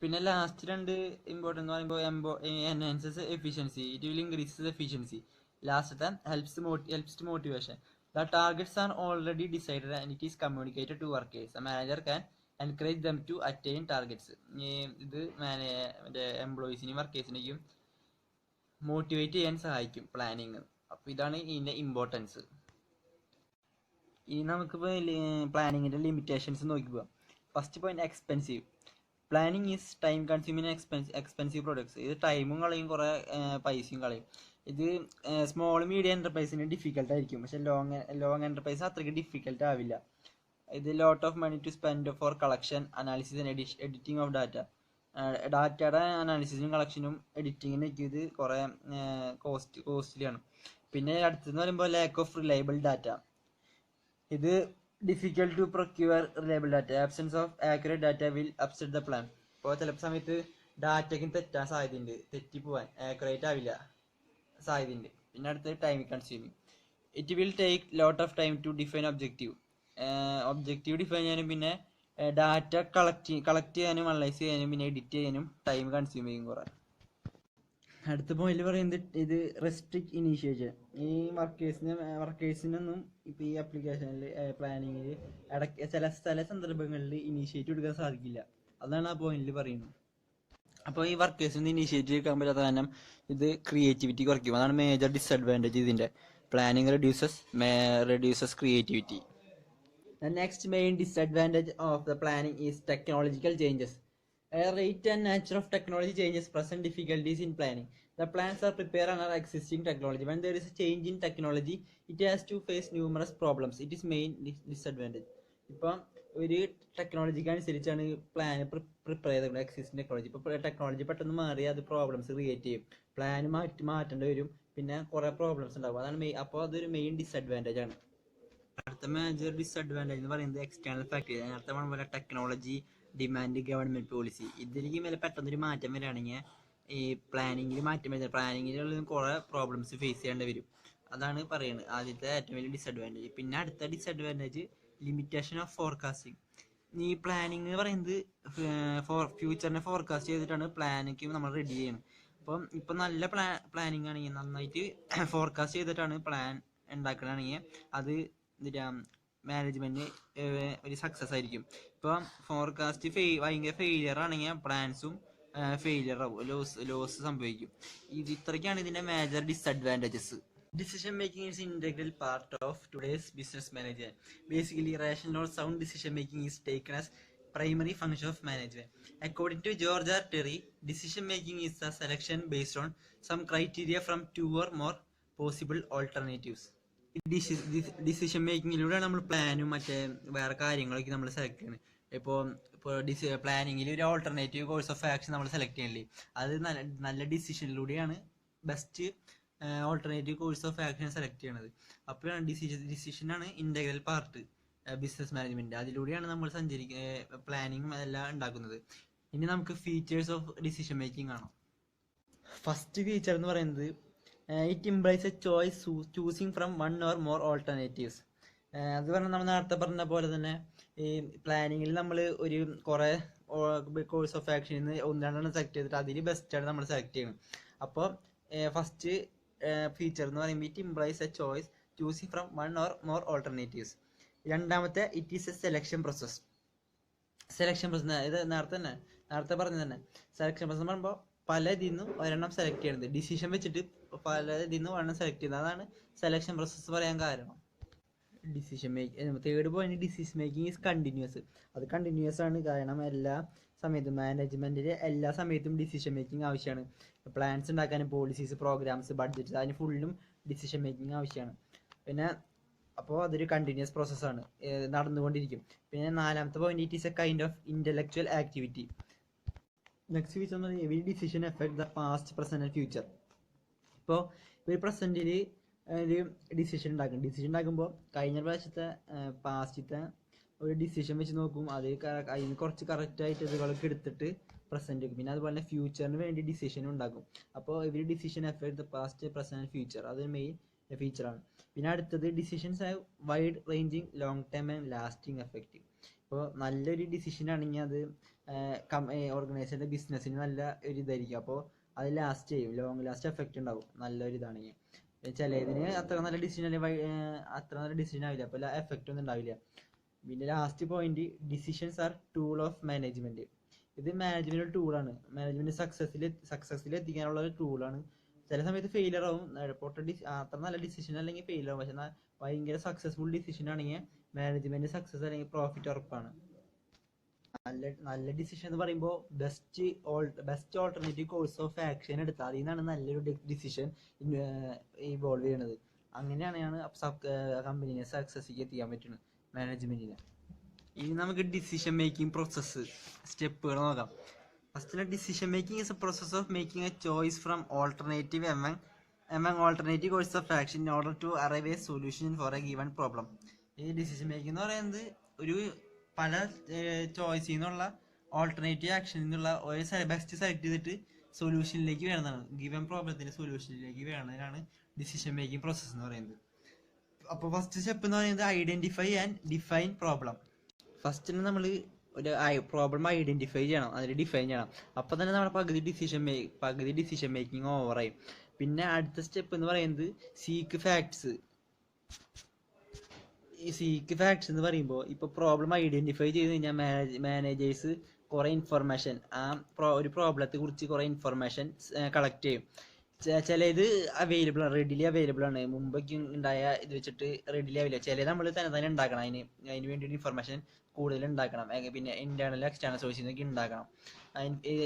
പിന്നെ ലാസ്റ്റ് രണ്ട് ഇമ്പോർട്ടൻ്റ് എന്ന് പറയുമ്പോൾ enhances efficiency. It will increases efficiency. ലാസ്റ്റത്തെ helps to motivation. The targets are already decided and it is communicated to workers. A manager can encourage them to attain targets. ഇത് മറ്റേ എംപ്ലോയീസിനെയും വർക്കേഴ്സിനെയും മോട്ടിവേറ്റ് ചെയ്യാൻ സഹായിക്കും planning. അപ്പോൾ ഇതാണ് ഇതിൻ്റെ ഇമ്പോർട്ടൻസ്. ഇനി നമുക്കിപ്പോൾ പ്ലാനിങ്ങിൻ്റെ ലിമിറ്റേഷൻസ് നോക്കി പോകാം. First point expensive. Planning is time consuming expensive products. ഇത് ടൈമും കളയും, കുറേ പൈസയും കളയും. ഇത് സ്മോൾ മീഡിയം എൻ്റർപ്രൈസിന് ഡിഫിക്കൽട്ട് ആയിരിക്കും, പക്ഷേ ലോങ് എൻ്റർപ്രൈസ് അത്രയ്ക്ക് ഡിഫിക്കൽട്ട് ആവില്ല. ഇത് lot of money to spend for collection, analysis and editing of data. ഡാറ്റയുടെ അനാലിസിസും കളക്ഷനും എഡിറ്റിങ്ങിനൊക്കെ ഇത് കുറേ കോസ്റ്റ്ലിയാണ്. പിന്നെ അടുത്തെന്ന് പറയുമ്പോൾ ലാക്ക് ഓഫ് റിലയബിൾ ഡാറ്റ. ഇത് difficult to procure reliable data. Absence of accurate data will upset the plan. ഇപ്പോൾ ചിലപ്പോൾ സമയത്ത് ഡാറ്റയ്ക്കും തെറ്റാൻ സാധ്യതയുണ്ട്, തെറ്റിപ്പോവാൻ, ആക്യുറേറ്റ് ആവില്ല സാധ്യതയുണ്ട്. പിന്നെ അടുത്ത് time consuming. It will take lot of time to define objective. Define ചെയ്യാനും പിന്നെ ഡാറ്റ കളക്ട് ചെയ്യാനും അനലൈസ് ചെയ്യാനും പിന്നെ എഡിറ്റ് ചെയ്യാനും ടൈം കൺസ്യൂം ചെയ്യും കുറേ. അടുത്ത പോയിന്റ് പറയുന്നത് ഇത് റെസ്ട്രിക്റ്റ് ഇനീഷ്യേഷൻ. ഈ വർക്കേഴ്സിനൊന്നും ഇപ്പോൾ ഈ ആപ്ലിക്കേഷനിൽ പ്ലാനിങ്ങിൽ ചില സന്ദർഭങ്ങളിൽ ഇനീഷ്യേറ്റ് എടുക്കാൻ സാധിക്കില്ല. അതാണ് ആ പോയിന്റിൽ പറയുന്നത്. അപ്പോൾ ഈ വർക്കേഴ്സിന് ഇനീഷ്യേറ്റ് എടുക്കാൻ പറ്റാത്ത കാരണം ഇത് ക്രിയേറ്റിവിറ്റി കുറയ്ക്കും. അതാണ് മേജർ ഡിസഡ്വാൻറ്റേജ് ഇതിൻ്റെ. Planning reduces creativity. The next main disadvantage of the planning is technological changes. A rate and nature of technology changes present difficulties in planning. The plans are prepared under existing technology. When there is a change in technology, it has to face numerous problems. It is main disadvantage. ഇപ്പം ഒരു ടെക്നോളജിക്ക് അനുസരിച്ചാണ് plan prepare ചെയ്തത്, existing technology. ഇപ്പോൾ technology പെട്ടെന്ന് മാറി അത് problems create ചെയ്യും. Plan മാറ്റേണ്ടി വരും, പിന്നെ കുറേ പ്രോബ്ലംസ് ഉണ്ടാകും. അതാണ് അപ്പോൾ അതൊരു മെയിൻ ഡിസഡ്വാൻറ്റേജ് ആണ്. അടുത്ത മേജർ ഡിസഡ്വാൻറ്റേജ് എന്ന് പറയുന്നത് എക്സ്റ്റേണൽ ഫാക്ടർ. നേരത്തെ പറഞ്ഞ പോലെ ടെക്നോളജി, ഡിമാൻഡ്, ഗവൺമെൻറ് പോളിസി. ഇതിലേക്ക് മേലെ പെട്ടെന്നൊരു മാറ്റം വരികയാണെങ്കിൽ ഈ പ്ലാനിങ്ങിൽ മാറ്റം വരുന്നത്, പ്ലാനിങ്ങിൽ കുറേ പ്രോബ്ലംസ് ഫേസ് ചെയ്യേണ്ടി വരും. അതാണ് പറയുന്നത് ആദ്യത്തെ ഏറ്റവും വലിയ ഡിസഡ്വാൻറ്റേജ്. പിന്നെ അടുത്ത ഡിസഡ്വാൻറ്റേജ് ലിമിറ്റേഷൻ ഓഫ് ഫോർകാസ്റ്റിംഗ്. ഈ പ്ലാനിങ് എന്ന് പറയുന്നത് ഫ്യൂച്ചറിനെ ഫോർകാസ്റ്റ് ചെയ്തിട്ടാണ് പ്ലാനിങ് നമ്മൾ റെഡി ചെയ്യുന്നത്. അപ്പം ഇപ്പം നല്ല പ്ലാനിങ് ആണെങ്കിൽ, നന്നായിട്ട് ഫോർകാസ്റ്റ് ചെയ്തിട്ടാണ് പ്ലാൻ ഉണ്ടാക്കണമെങ്കിൽ അത് മാനേജ്മെൻറ്റ് ഒരു സക്സസ് ആയിരിക്കും. ഇപ്പം ഫോർകാസ്റ്റ് ഭയങ്കര ഫെയിലിയർ ആണെങ്കിൽ പ്ലാൻസും ഫെയിലിയർ ആവും, ലോസ് സംഭവിക്കും. ഇത്രയ്ക്കാണ് ഇതിൻ്റെ major disadvantages. Decision making is an integral part of today's business management. Basically, rational or sound decision making is taken as primary function of management. According to George R. Terry, decision making is a selection based on some criteria from two or more possible alternatives. Decision മേക്കിങ്ങിലൂടെ നമ്മൾ പ്ലാനും വേറെ കാര്യങ്ങളൊക്കെ നമ്മൾ select ചെയ്യണം. ഇപ്പോൾ പ്ലാനിങ്ങിൽ ഒരു ഓൾട്ടർനേറ്റീവ് കോഴ്സ് ഓഫ് ആക്ഷൻ നമ്മൾ സെലക്ട് ചെയ്യണില്ലേ, അത് നല്ല ഡിസിഷനിലൂടെയാണ് best alternative course of action select ചെയ്യണത്. അപ്പോഴാണ് ഡിസിഷനാണ് ഇൻ്റഗ്രൽ പാർട്ട് ബിസിനസ് മാനേജ്മെൻറ്റ്. അതിലൂടെയാണ് നമ്മൾ പ്ലാനിങ്ങും അതെല്ലാം ഉണ്ടാക്കുന്നത്. ഇനി നമുക്ക് ഫീച്ചേഴ്സ് ഓഫ് ഡിസിഷൻ മേക്കിംഗ് കാണാം. ഫസ്റ്റ് ഫീച്ചർ എന്ന് പറയുന്നത് it implies a choice choosing from one or more alternatives. അത് പറഞ്ഞാൽ നമ്മൾ നേരത്തെ പറഞ്ഞ പോലെ തന്നെ ഈ പ്ലാനിങ്ങിൽ നമ്മൾ ഒരു കുറേ കോഴ്സ് ഓഫ് ആക്ഷനിൽ നിന്ന് ഒന്ന് രണ്ടെണ്ണം സെലക്ട് ചെയ്തിട്ട് അതിൽ ബെസ്റ്റാണ് നമ്മൾ സെലക്ട് ചെയ്യുന്നത്. അപ്പോൾ ഫസ്റ്റ് ഫീച്ചർ എന്ന് പറയുമ്പോൾ it implies a choice choosing from one or more alternatives. രണ്ടാമത്തെ it is a selection process. ഇത് നേരത്തെ പറഞ്ഞത് തന്നെ സെലക്ഷൻ പ്രോസസ് എന്ന് പറയുമ്പോൾ പല ഇതിൽ നിന്നും ഒരെണ്ണം സെലക്ട് ചെയ്യുന്നത്, ഡിസിഷൻ വെച്ചിട്ട് പല ഇതിൽ നിന്നും ഒരെണ്ണം സെലക്ട് ചെയ്യുന്നത്. അതാണ് സെലക്ഷൻ പ്രോസസ് പറയാൻ കാരണം. Decision making third point, decision making is continuous. അത് കണ്ടിന്യൂസ് ആണ്, കാരണം എല്ലാ സമയത്തും മാനേജ്മെൻറ്റിൽ എല്ലാ സമയത്തും ഡിസിഷൻ മേക്കിംഗ് ആവശ്യമാണ്. പ്ലാൻസ് ഉണ്ടാക്കാനും പോളിസീസ്, പ്രോഗ്രാംസ്, ബഡ്ജറ്റ്, അതിന് ഫുള്ളും ഡിസിഷൻ മേക്കിംഗ് ആവശ്യമാണ്. പിന്നെ അപ്പോൾ അതൊരു കണ്ടിന്യൂസ് പ്രോസസ്സാണ്, നടന്നുകൊണ്ടിരിക്കും. പിന്നെ നാലാമത്തെ point, it is A kind of intellectual activity. Next feature എന്ന് പറഞ്ഞാൽ every decision effect the past, present and future. ഇപ്പോൾ ഒരു പ്രസൻറ്റിൽ ഒരു ഡിസിഷൻ ഉണ്ടാക്കുമ്പോൾ കഴിഞ്ഞ പ്രാവശ്യത്തെ പാസ്റ്റത്തെ ഒരു ഡിസിഷൻ വെച്ച് നോക്കും, അതിന് കുറച്ച് കറക്റ്റായിട്ട് ഇതുകളൊക്കെ എടുത്തിട്ട് പ്രസൻറ്റ് വെക്കും. പിന്നെ അതുപോലെ തന്നെ ഫ്യൂച്ചറിന് വേണ്ടി ഡിസിഷൻ ഉണ്ടാക്കും. അപ്പോൾ ഇവർ decision effect the past, present and future, അതൊരു മെയിൻ ഫീച്ചറാണ്. പിന്നെ അടുത്തത് decisions have wide ranging long time and lasting effect. ഇപ്പോൾ നല്ലൊരു ഡിസിഷൻ ആണെങ്കിൽ അത് ഓർഗനൈസേഷൻ്റെ ബിസിനസ്സിന് നല്ല ഒരു ഇതായിരിക്കും. അപ്പോൾ അത് ലാസ്റ്റ് ചെയ്യും, ലോങ് ലാസ്റ്റ് എഫക്റ്റ് ഉണ്ടാവും നല്ലൊരു ഇതാണെങ്കിൽ. ചിലതിന് അത്ര നല്ല ഡിസിഷൻ ആവില്ല, അപ്പോൾ എഫക്റ്റ് ഒന്നും ഉണ്ടാവില്ല. പിന്നെ last point, decisions are tool of management. ഇത് മാനേജ്മെൻറ്റ് ഒരു ടൂളാണ്, മാനേജ്മെൻറ്റ് സക്സസ്സിൽ എത്തിക്കാനുള്ള ഒരു ടൂളാണ്. ചില സമയത്ത് ഫെയിലിയർ ആവും, അത്ര നല്ല ഡിസിഷൻ അല്ലെങ്കിൽ ഫെയിലിയർ ആവും. പക്ഷെ ഭയങ്കര സക്സസ്ഫുൾ ഡിസിഷൻ ആണെങ്കിൽ മാനേജ്മെൻറ്റ് സക്സസ് അല്ലെങ്കിൽ പ്രോഫിറ്റ് ഉറപ്പാണ്. നല്ല ഡിസിഷൻ എന്ന് പറയുമ്പോൾ best alternative course of action എടുത്താൽ അതിൽ നിന്നാണ് നല്ലൊരു ഡിസിഷൻ ഇവോൾവ് ചെയ്യണത്. അങ്ങനെയാണ് കമ്പനീനെ സക്സസ്സിലേക്ക് എത്തിക്കാൻ പറ്റുന്നത് മാനേജ്മെൻറ്റിന്. ഇനി നമുക്ക് ഡിസിഷൻ മേക്കിംഗ് പ്രോസസ്സ് സ്റ്റെപ്പുകൾ നോക്കാം. Firstly, decision making is a process of making a choice from alternative among alternative courses of action in order to arrive a solution for a given problem. ഈ decision making എന്ന് പറയുന്നത് ഒരു പല ചോയ്സിൽ നിന്നുള്ള alternative ആക്ഷനിൽ നിന്നുള്ള ഒരു ബെസ്റ്റ് സെലക്ട് ചെയ്തിട്ട് സൊല്യൂഷനിലേക്ക് വേണമെന്നാണ്. ഗിവൻ പ്രോബ്ലത്തിന്റെ സൊല്യൂഷനിലേക്ക് വേണമെന്നാണ് ഡിസിഷൻ മേക്കിംഗ് പ്രോസസ്സ് എന്ന് പറയുന്നത്. അപ്പോൾ ഫസ്റ്റ് സ്റ്റെപ്പ് എന്ന് പറയുന്നത് ഐഡന്റിഫൈ ആൻഡ് ഡിഫൈൻ പ്രോബ്ലം. ഫസ്റ്റിന് നമ്മൾ ഒരു പ്രോബ്ലം ഐഡന്റിഫൈ ചെയ്യണം, അതിൽ ഡിഫൈൻ ചെയ്യണം. അപ്പോൾ തന്നെ നമ്മുടെ പകുതി ഡിസിഷൻ മേക്കിംഗ് ഓവറായി. പിന്നെ അടുത്ത സ്റ്റെപ്പ് എന്ന് പറയുന്നത് സീക്ക് ഫാക്ട്സ്. ഈ സീക്ക് ഫാക്ട്സ് എന്ന് പറയുമ്പോൾ ഇപ്പോൾ പ്രോബ്ലം ഐഡന്റിഫൈ ചെയ്ത് കഴിഞ്ഞാൽ മാനേജേഴ്സ് കുറേ ഇൻഫർമേഷൻ ഒരു പ്രോബ്ലത്തെ കുറിച്ച് കുറേ ഇൻഫർമേഷൻ കളക്ട് ചെയ്യും. ചിലത് അവൈലബിൾ ആണ്, റെഡിലി അവൈലബിൾ ആണ്, മുമ്പൊക്കെ ഉണ്ടായ ഇത് വെച്ചിട്ട് റെഡിലി അവൈലബിൾ. ചിലത് നമ്മൾ തന്നെ ഉണ്ടാക്കണം, അതിന് വേണ്ടിയിട്ട് ഇൻഫർമേഷൻ കൂടുതൽ ഉണ്ടാക്കണം. പിന്നെ ഇന്റേണൽ എക്സ്റ്റേണൽ സോഴ്സിൽ നിന്നൊക്കെ ഉണ്ടാക്കണം.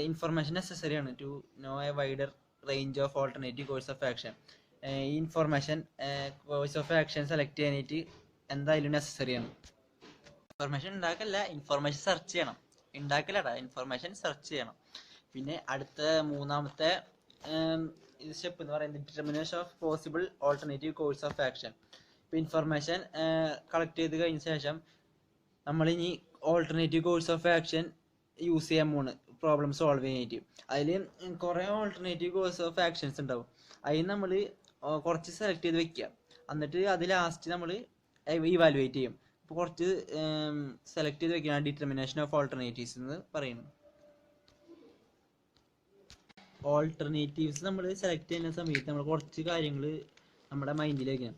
ഇൻഫർമേഷൻ നെസസറി ആണ് to know a wider range of alternative course of action. ഈ information course of action select ചെയ്യാനായിട്ട് എന്തായാലും നെസസറി ആണ്. ഇൻഫർമേഷൻ ഉണ്ടാക്കല്ല, ഇൻഫർമേഷൻ സെർച്ച് ചെയ്യണം. ഉണ്ടാക്കലടാ, ഇൻഫർമേഷൻ സെർച്ച് ചെയ്യണം. പിന്നെ അടുത്ത മൂന്നാമത്തെ സ്റ്റെപ്പ് എന്ന് പറയുന്നത് determination of possible alternative course of action. ഇപ്പോൾ ഇൻഫർമേഷൻ കളക്ട് ചെയ്ത് കഴിഞ്ഞ ശേഷം നമ്മളിനി alternative course of action use ചെയ്യാൻ പോണ് പ്രോബ്ലം സോൾവ് ചെയ്യാനായിട്ട്. അതിൽ കുറേ ഓൾട്ടർനേറ്റീവ് കോഴ്സ് ഓഫ് ആക്ഷൻസ് ഉണ്ടാവും. അതിന് നമ്മൾ കുറച്ച് സെലക്ട് ചെയ്ത് വെക്കുക. എന്നിട്ട് അത് ലാസ്റ്റ് നമ്മൾ ഇവാലുവേറ്റ് ചെയ്യും. അപ്പോൾ കുറച്ച് സെലക്ട് ചെയ്ത് വെക്കുകയാണ് ഡിറ്റർമിനേഷൻ ഓഫ് ഓൾട്ടർനേറ്റീവ്സ് എന്ന് പറയുന്നത്. ഓൾട്ടർനേറ്റീവ്സ് നമ്മൾ സെലക്ട് ചെയ്യുന്ന സമയത്ത് നമ്മൾ കുറച്ച് കാര്യങ്ങൾ നമ്മുടെ മൈൻഡിൽ വെക്കണം.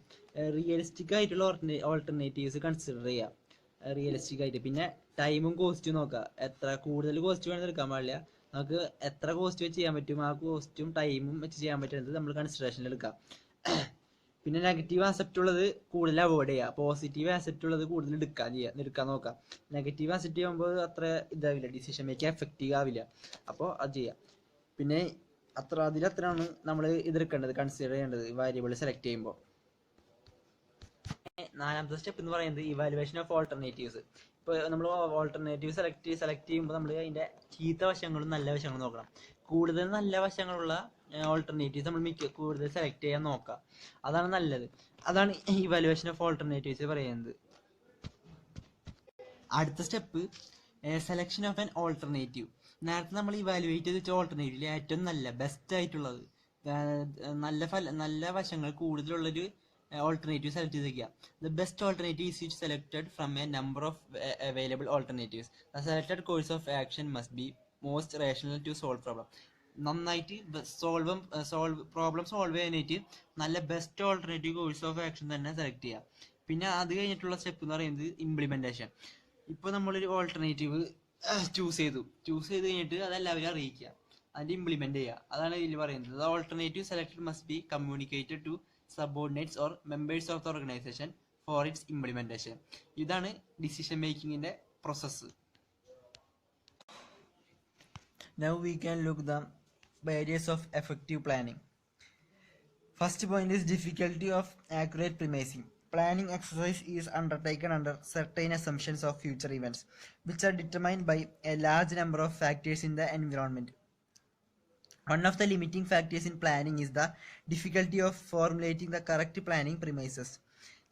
റിയലിസ്റ്റിക് ആയിട്ടുള്ള ഓൾട്ടർനേറ്റീവ്സ് കൺസിഡർ ചെയ്യുക, റിയലിസ്റ്റിക് ആയിട്ട്. പിന്നെ ടൈമും കോസ്റ്റും നോക്കുക. എത്ര കൂടുതൽ കോസ്റ്റ് വേണമെന്ന് എടുക്കാൻ പാടില്ല. നമുക്ക് എത്ര കോസ്റ്റ് വെച്ച് ചെയ്യാൻ പറ്റും ആ കോസ്റ്റും ടൈമും വെച്ച് ചെയ്യാൻ പറ്റുന്നത് നമ്മൾ കൺസിഡറേഷനിൽ എടുക്കാം. പിന്നെ നെഗറ്റീവ് ആസെപ്റ്റ് ഉള്ളത് കൂടുതൽ അവോയ്ഡ് ചെയ്യുക, പോസിറ്റീവ് ആസെപ്റ്റ് ഉള്ളത് കൂടുതൽ എടുക്കാൻ നോക്കാം. നെഗറ്റീവ് ആസെപ്റ്റ് ചെയ്യുമ്പോൾ അത്ര ഇതാവില്ല, ഡിസിഷൻ മേക്കിംഗ് എഫക്റ്റീവ് ആവില്ല. അപ്പോൾ അത് ചെയ്യാം. പിന്നെ അതിലത്രയാണ് നമ്മൾ ഇതെടുക്കേണ്ടത്, കൺസിഡർ ചെയ്യേണ്ടത് വേരിയബിൾ സെലക്ട് ചെയ്യുമ്പോൾ. നാലാമത്തെ സ്റ്റെപ്പ് എന്ന് പറയുന്നത് ഇവാലുവേഷൻ ഓഫ് ഓൾട്ടർനേറ്റീവ്സ്. ഇപ്പോൾ നമ്മൾ ഓൾട്ടർനേറ്റീവ് സെലക്ട് ചെയ്യുമ്പോൾ നമ്മൾ അതിൻ്റെ ചീത്ത വശങ്ങളും നല്ല വശങ്ങളും നോക്കണം. കൂടുതൽ നല്ല വശങ്ങളുള്ള ഓൾട്ടർനേറ്റീവ്സ് നമ്മൾ കൂടുതൽ സെലക്ട് ചെയ്യാൻ നോക്കാം. അതാണ് നല്ലത്. അതാണ് ഇവാലുവേഷൻ ഓഫ് ഓൾട്ടർനേറ്റീവ്സ് പറയുന്നത്. അടുത്ത step selection of an alternative. നേരത്തെ നമ്മൾ ഇവാലുവേറ്റ് ചെയ്ത് വെച്ച ഓൾട്ടർനേറ്റീവിൽ ഏറ്റവും ബെസ്റ്റ് ആയിട്ടുള്ളത് നല്ല വശങ്ങൾ കൂടുതലുള്ളൊരു ഓൾട്ടർനേറ്റീവ് സെലക്ട് ചെയ്ത് വയ്ക്കുക. The best alternative is selected from a number of available alternatives. The selected course of action must be most rational to solve problem. നന്നായിട്ട് പ്രോബ്ലം സോൾവ് ചെയ്യാനായിട്ട് നല്ല best alternative course of action തന്നെ select ചെയ്യുക. പിന്നെ അത് കഴിഞ്ഞിട്ടുള്ള step എന്ന് പറയുന്നത് ഇംപ്ലിമെന്റേഷൻ. ഇപ്പോൾ നമ്മളൊരു ഓൾട്ടർനേറ്റീവ് ചൂസ് ചെയ്ത് കഴിഞ്ഞിട്ട് അതെല്ലാവരും അറിയിക്കുക, അതിൻ്റെ ഇംപ്ലിമെന്റ് ചെയ്യുക. അതാണ് ഇതിൽ പറയുന്നത്. The alternative selected must be communicated to subordinates or members of the organisation for its implementation. ഇതാണ് ഡിസിഷൻ മേക്കിങ്ങിന്റെ process. Now we can look the barriers of effective planning. First point is difficulty of accurate premising. Planning exercise is undertaken under certain assumptions of future events, which are determined by a large number of factors in the environment. One of the limiting factors in planning is the difficulty of formulating the correct planning premises.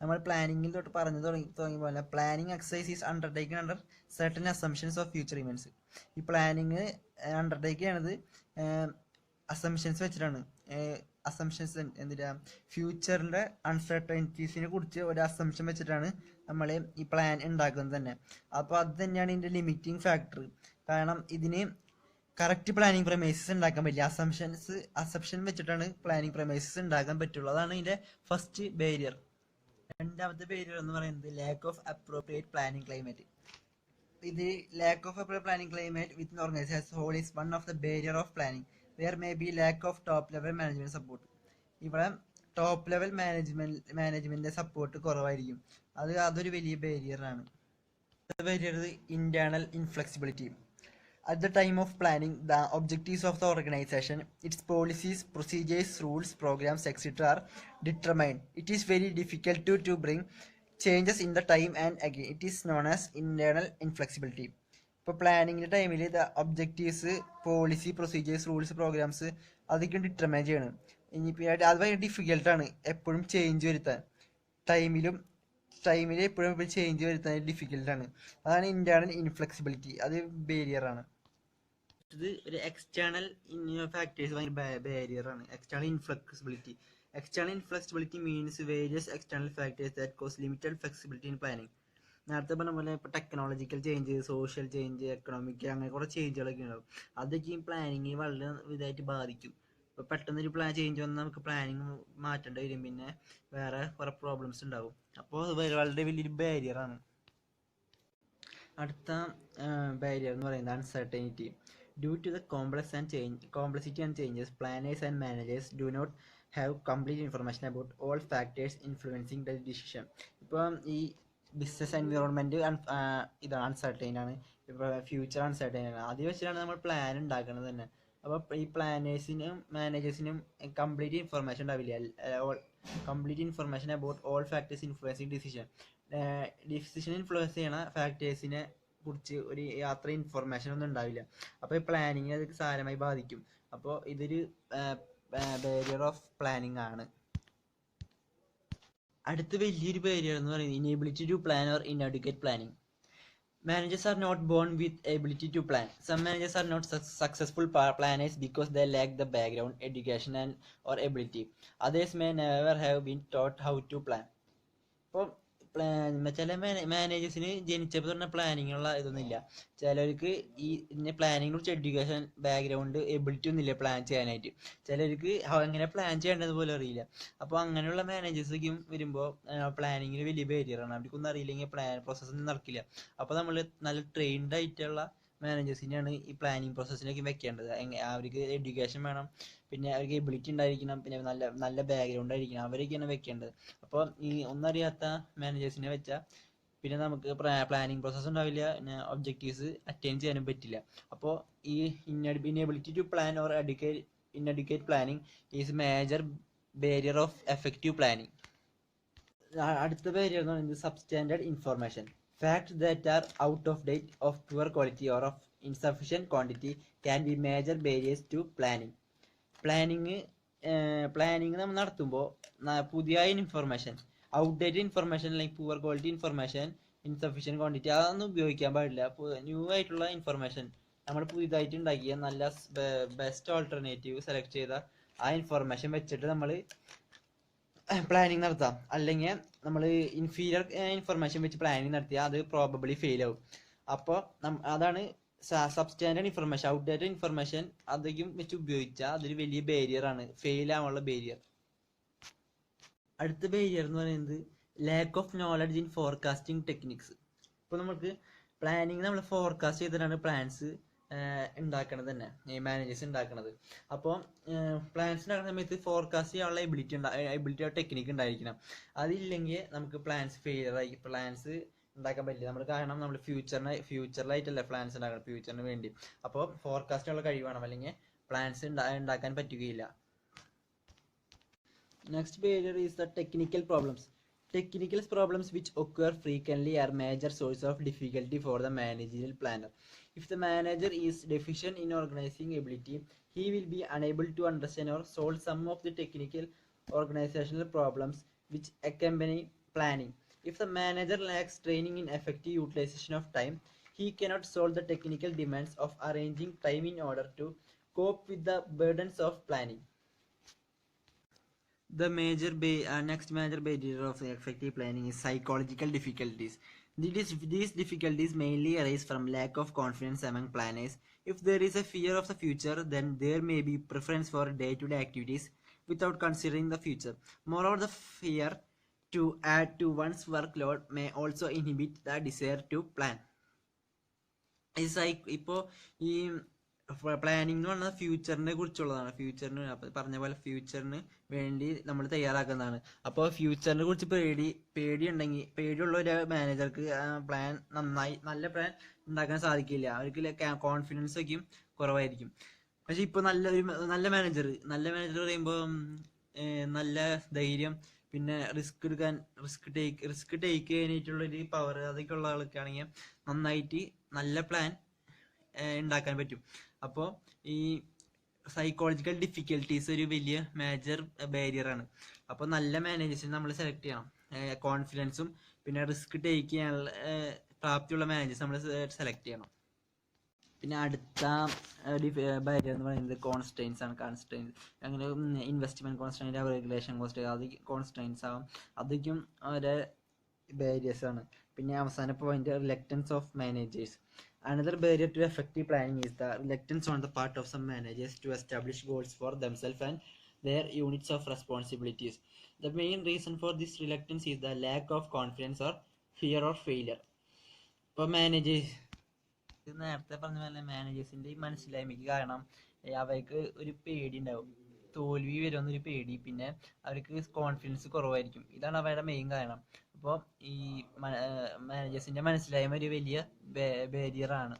നമ്മൾ പ്ലാനിങ്ങിൽ തൊട്ട് പറഞ്ഞു തുടങ്ങിയ പോലെ planning exercise is undertaken under certain assumptions of future events. ഈ planning undertake ചെയ്യണത് assumptions വെച്ചിട്ടാണ്. Assumptions എന്തിനാ, ഫ്യൂച്ചറിൻ്റെ അൺസർട്ടനിറ്റീസിനെ കുറിച്ച് ഒരു അസംഷൻ വെച്ചിട്ടാണ് നമ്മൾ ഈ പ്ലാൻ ഉണ്ടാക്കുന്നത് തന്നെ. അപ്പോൾ അത് തന്നെയാണ് ഇതിൻ്റെ ലിമിറ്റിംഗ് ഫാക്ടർ. കാരണം ഇതിന് കറക്റ്റ് പ്ലാനിങ് പ്രമൈസസ് ഉണ്ടാക്കാൻ പറ്റില്ല. അസംഷൻ വെച്ചിട്ടാണ് പ്ലാനിങ് പ്രമൈസസ് ഉണ്ടാക്കാൻ പറ്റുള്ളൂ. അതാണ് ഇതിൻ്റെ ഫസ്റ്റ് ബാരിയർ. രണ്ടാമത്തെ ബാരിയർ എന്ന് പറയുന്നത് lack of appropriate planning climate. ഇത് lack of appropriate planning climate within organisation as whole is one of the barrier of planning. There may be lack of top level management support. ഇവിടെ top level മാനേജ്മെന്റിന്റെ support കുറവായിരിക്കും. അതൊരു വലിയ ബാരിയറാണ്. Barrier internal inflexibility. At the time of planning, the objectives of the organization, its policies, procedures, rules, programs, etc. are determined. It is very difficult to bring changes in the time and again. It is known as internal inflexibility. ഇപ്പോൾ പ്ലാനിങ്ങിൻ്റെ ടൈമിൽ objectives, policy, procedures, rules, programmes അതൊക്കെ determine ചെയ്യണം. ഇനിയിപ്പോൾ അത് ഭയങ്കര ഡിഫിക്കൽട്ടാണ് എപ്പോഴും change വരുത്താൻ. ടൈമിൽ എപ്പോഴും ചേഞ്ച് വരുത്താൻ ഡിഫിക്കൽട്ടാണ്. അതാണ് ഇൻറ്റേർണൽ ഇൻഫ്ലെക്സിബിലിറ്റി, അത് ബാരിയറാണ്. ഇത് ഒരു എക്സ്റ്റേണൽ ഫാക്ടേഴ്സ് ഭയങ്കര ബാരിയറാണ്. External inflexibility means various external factors that cause limited flexibility in planning. നേരത്തെ പറഞ്ഞ പോലെ ഇപ്പോൾ technological change, social change, economic, അങ്ങനെ കുറേ ചേഞ്ചുകളൊക്കെ ഉണ്ടാവും. അതൊക്കെ ഈ പ്ലാനിങ് വളരെ ഇതായിട്ട് ബാധിക്കും. ഇപ്പോൾ പെട്ടെന്നൊരു ചേഞ്ച് വന്നാൽ നമുക്ക് പ്ലാനിങ് മാറ്റേണ്ടി വരും. പിന്നെ വേറെ കുറേ പ്രോബ്ലംസ് ഉണ്ടാവും. അപ്പോൾ അത് വളരെ വലിയൊരു ബാരിയറാണ്. അടുത്ത ബാരിയർ എന്ന് പറയുന്നത് uncertainty. Due to the complexity and changes, planners and managers do not have complete information about all factors influencing the decision. ഇപ്പം ഈ ബിസിനസ് എൻവിറോൺമെൻറ്റ് ഇതാണ് അൺസർട്ടൈൻ ആണ്. ഇപ്പോൾ ഫ്യൂച്ചർ അൺസർട്ടൈൻ ആണ്. അത് വെച്ചിട്ടാണ് നമ്മൾ പ്ലാൻ ഉണ്ടാക്കുന്നത് തന്നെ. അപ്പോൾ ഈ പ്ലാനേഴ്സിനും മാനേജേഴ്സിനും കംപ്ലീറ്റ് ഇൻഫർമേഷൻ ഉണ്ടാവില്ല. Complete information about all factors influencing decision influence ചെയ്യണ ഫാക്ടേഴ്സിനെ കുറിച്ച് ഒരു യാത്ര ഇൻഫർമേഷൻ ഒന്നും ഉണ്ടാവില്ല. അപ്പോൾ ഈ പ്ലാനിങ്ങിനെ അത് സാരമായി ബാധിക്കും. അപ്പോൾ ഇതൊരു ബാരിയർ ഓഫ് പ്ലാനിങ് ആണ്. അടുത്ത വലിയൊരു ബാരിയർ എന്ന് പറയുന്നത് inability to plan or inadequate planning. Managers are not born with ability to plan. Some managers are not successful planners because they lack the background, education or ability. Others may never have been taught how to plan. അപ്പോൾ ചില മാനേജേഴ്സിന് ജനിച്ചപ്പോൾ തന്നെ പ്ലാനിങ്ങുള്ള ഇതൊന്നുമില്ല. ചിലർക്ക് ഈ പ്ലാനിങ്ങിനെ കുറിച്ച് education, background, ability ഒന്നുമില്ല plan ചെയ്യാനായിട്ട്. ചിലർക്ക് എങ്ങനെ പ്ലാൻ ചെയ്യേണ്ടത് പോലും അറിയില്ല. അപ്പോൾ അങ്ങനെയുള്ള മാനേജേഴ്സൊക്കെയും വരുമ്പോൾ പ്ലാനിങ്ങിന് വലിയ ബാരിയറാണ്. അവർക്കൊന്നും അറിയില്ലെങ്കിൽ പ്രോസസ്സൊന്നും നടക്കില്ല. അപ്പോൾ നമ്മൾ നല്ല ട്രെയിൻഡ് ആയിട്ടുള്ള മാനേജേഴ്സിനെയാണ് ഈ പ്ലാനിങ് പ്രോസസ്സിലേക്ക് വെക്കേണ്ടത്. അവർക്ക് എഡ്യൂക്കേഷൻ വേണം, പിന്നെ അവർക്ക് എബിലിറ്റി ഉണ്ടായിരിക്കണം, പിന്നെ നല്ല ബാക്ക്ഗ്രൗണ്ട് ആയിരിക്കണം. അവരൊക്കെയാണ് വെക്കേണ്ടത്. അപ്പോൾ ഈ ഒന്നറിയാത്ത മാനേജേഴ്സിനെ വെച്ചാൽ പിന്നെ നമുക്ക് പ്ലാനിങ് പ്രോസസ്സ് ഉണ്ടാവില്ല, പിന്നെ ഒബ്ജക്റ്റീവ്സ് അറ്റൈൻ ചെയ്യാനും പറ്റില്ല. അപ്പോൾ ഈ inability to plan or inadequate planning is major barrier of effective planning. അടുത്ത ബാരിയർ എന്ന് പറയുന്നത് substandard information. Facts that are out of date, of poor quality or of insufficient quantity can be major barriers to planning. Planning നമ്മൾ നടത്തുമ്പോൾ പുതിയ information, outdated information, അല്ലെങ്കിൽ poor quality information, insufficient quantity അതൊന്നും ഉപയോഗിക്കാൻ പാടില്ല. New ആയിട്ടുള്ള information, നമ്മൾ പുതിയതായിട്ട് ഉണ്ടാക്കിയ നല്ല ബെസ്റ്റ് ഓൾട്ടർനേറ്റീവ് സെലക്ട് ചെയ്ത ആ ഇൻഫർമേഷൻ വെച്ചിട്ട് നമ്മൾ പ്ലാനിങ് നടത്താം. അല്ലെങ്കിൽ നമ്മൾ ഇൻഫീരിയർ ഇൻഫർമേഷൻ വെച്ച് പ്ലാനിങ് നടത്തിയാൽ അത് പ്രോബബ്ലി ഫെയിൽ ആവും. അപ്പോൾ അതാണ് സബ്സ്റ്റാൻഡേർഡ് ഇൻഫർമേഷൻ. ഔട്ട്ഡേറ്റഡ് ഇൻഫർമേഷൻ അതൊക്കെയും വെച്ച് ഉപയോഗിച്ചാൽ അതൊരു വലിയ ബാരിയർ ആണ്, ഫെയിൽ ആവാനുള്ള ബാരിയർ. അടുത്ത ബാരിയർ എന്ന് പറയുന്നത് lack of knowledge in forecasting techniques. ഇപ്പോൾ നമുക്ക് പ്ലാനിങ് നമ്മൾ ഫോർകാസ്റ്റ് ചെയ്തിട്ടാണ് പ്ലാൻസ് ഉണ്ടാക്കണത് തന്നെ, മാനേജേഴ്സ് ഉണ്ടാക്കണത്. അപ്പോൾ പ്ലാൻസ് ഉണ്ടാക്കുന്ന സമയത്ത് ഫോർകാസ്റ്റ് ചെയ്യാനുള്ള എബിലിറ്റി ടെക്നിക്ക് ഉണ്ടായിരിക്കണം. അതില്ലെങ്കിൽ നമുക്ക് പ്ലാൻസ് ഫെയിലിയറായി, പ്ലാൻസ് ഉണ്ടാക്കാൻ പറ്റില്ല. നമ്മൾ കാരണം നമ്മൾ ഫ്യൂച്ചറിലായിട്ടല്ല പ്ലാൻസ് ഉണ്ടാക്കണം, ഫ്യൂച്ചറിന് വേണ്ടി. അപ്പോൾ ഫോർകാസ്റ്റിനുള്ള കഴിവ് വേണം, അല്ലെങ്കിൽ പ്ലാൻസ് ഉണ്ടാക്കാൻ പറ്റുകയില്ല. Next barrier is the technical problems. Technical problems which occur frequently are major source of difficulty for the managerial planner. If the manager is deficient in organizing ability, he will be unable to understand or solve some of the technical organizational problems which accompany planning. If the manager lacks training in effective utilization of time, he cannot solve the technical demands of arranging time in order to cope with the burdens of planning. The next major barrier of effective planning is psychological difficulties. These difficulties mainly arise from lack of confidence among planners. If there is a fear of the future, then there may be preference for day-to-day activities without considering the future. Moreover, the fear to add to one's workload may also inhibit the desire to plan. ഇപ്പോൾ ഈ planning എന്ന് പറഞ്ഞാൽ ഫ്യൂച്ചറിനെ കുറിച്ചുള്ളതാണ്. പറഞ്ഞ പോലെ ഫ്യൂച്ചറിന് വേണ്ടി നമ്മൾ തയ്യാറാക്കുന്നതാണ്. അപ്പോൾ ഫ്യൂച്ചറിനെ കുറിച്ച് പേടിയുള്ള ഒരു മാനേജർക്ക് നല്ല പ്ലാൻ ഉണ്ടാക്കാൻ സാധിക്കില്ല. അവർക്ക് കോൺഫിഡൻസ് ഒക്കെയും കുറവായിരിക്കും. പക്ഷെ ഇപ്പോൾ നല്ല മാനേജർ പറയുമ്പോൾ നല്ല ധൈര്യം, പിന്നെ റിസ്ക് ടേക്ക് ചെയ്യാനായിട്ടുള്ളൊരു പവർ അതൊക്കെ ഉള്ള ആൾക്കാണെങ്കിൽ നന്നായിട്ട് നല്ല പ്ലാൻ ഉണ്ടാക്കാൻ പറ്റും. അപ്പോൾ ഈ സൈക്കോളജിക്കൽ ഡിഫിക്കൽട്ടീസ് ഒരു വലിയ മേജർ ബാരിയറാണ്. അപ്പോൾ നല്ല മാനേജേഴ്സിനെ നമ്മൾ സെലക്ട് ചെയ്യണം. കോൺഫിഡൻസും പിന്നെ റിസ്ക് ടേക്ക് ചെയ്യാനുള്ള പ്രാപ്തിയുള്ള മാനേജേഴ്സ് നമ്മൾ സെലക്ട് ചെയ്യണം. പിന്നെ അടുത്ത ബാരിയർ എന്ന് പറയുന്നത് കോൺസ്ട്രെയിൻസ് ആണ്. അങ്ങനെ ഇൻവെസ്റ്റ്മെന്റ് കോൺസ്ട്രെയിൻറ്റ്, റെഗുലേഷൻ കോൺസ്ട്രെയിൻസ് ആവും. അതൊക്കെയും ഓരോ ബാരിയേഴ്സ് ആണ്. പിന്നെ അവസാന point, reluctance of managers. Another barrier to effective planning is the reluctance on the part of some managers to establish goals for themselves and their units of responsibilities. The main reason for this reluctance is the lack of confidence or fear of failure. ഇപ്പോൾ നേരത്തെ പറഞ്ഞ പോലെ മാനേജേഴ്സിൻ്റെ ഈ മനസ്സിലായ്മയ്ക്ക് കാരണം അവർക്ക് ഒരു പേടി ഉണ്ടാവും, തോൽവി വരുമെന്നൊരു പേടി, പിന്നെ അവർക്ക് കോൺഫിഡൻസ് കുറവായിരിക്കും. ഇതാണ് അവരുടെ മെയിൻ കാരണം. അപ്പോൾ ഈ മാനേജേഴ്സിൻ്റെ മനസ്സിലായ്മ ഒരു വലിയ ബാരിയറാണ്.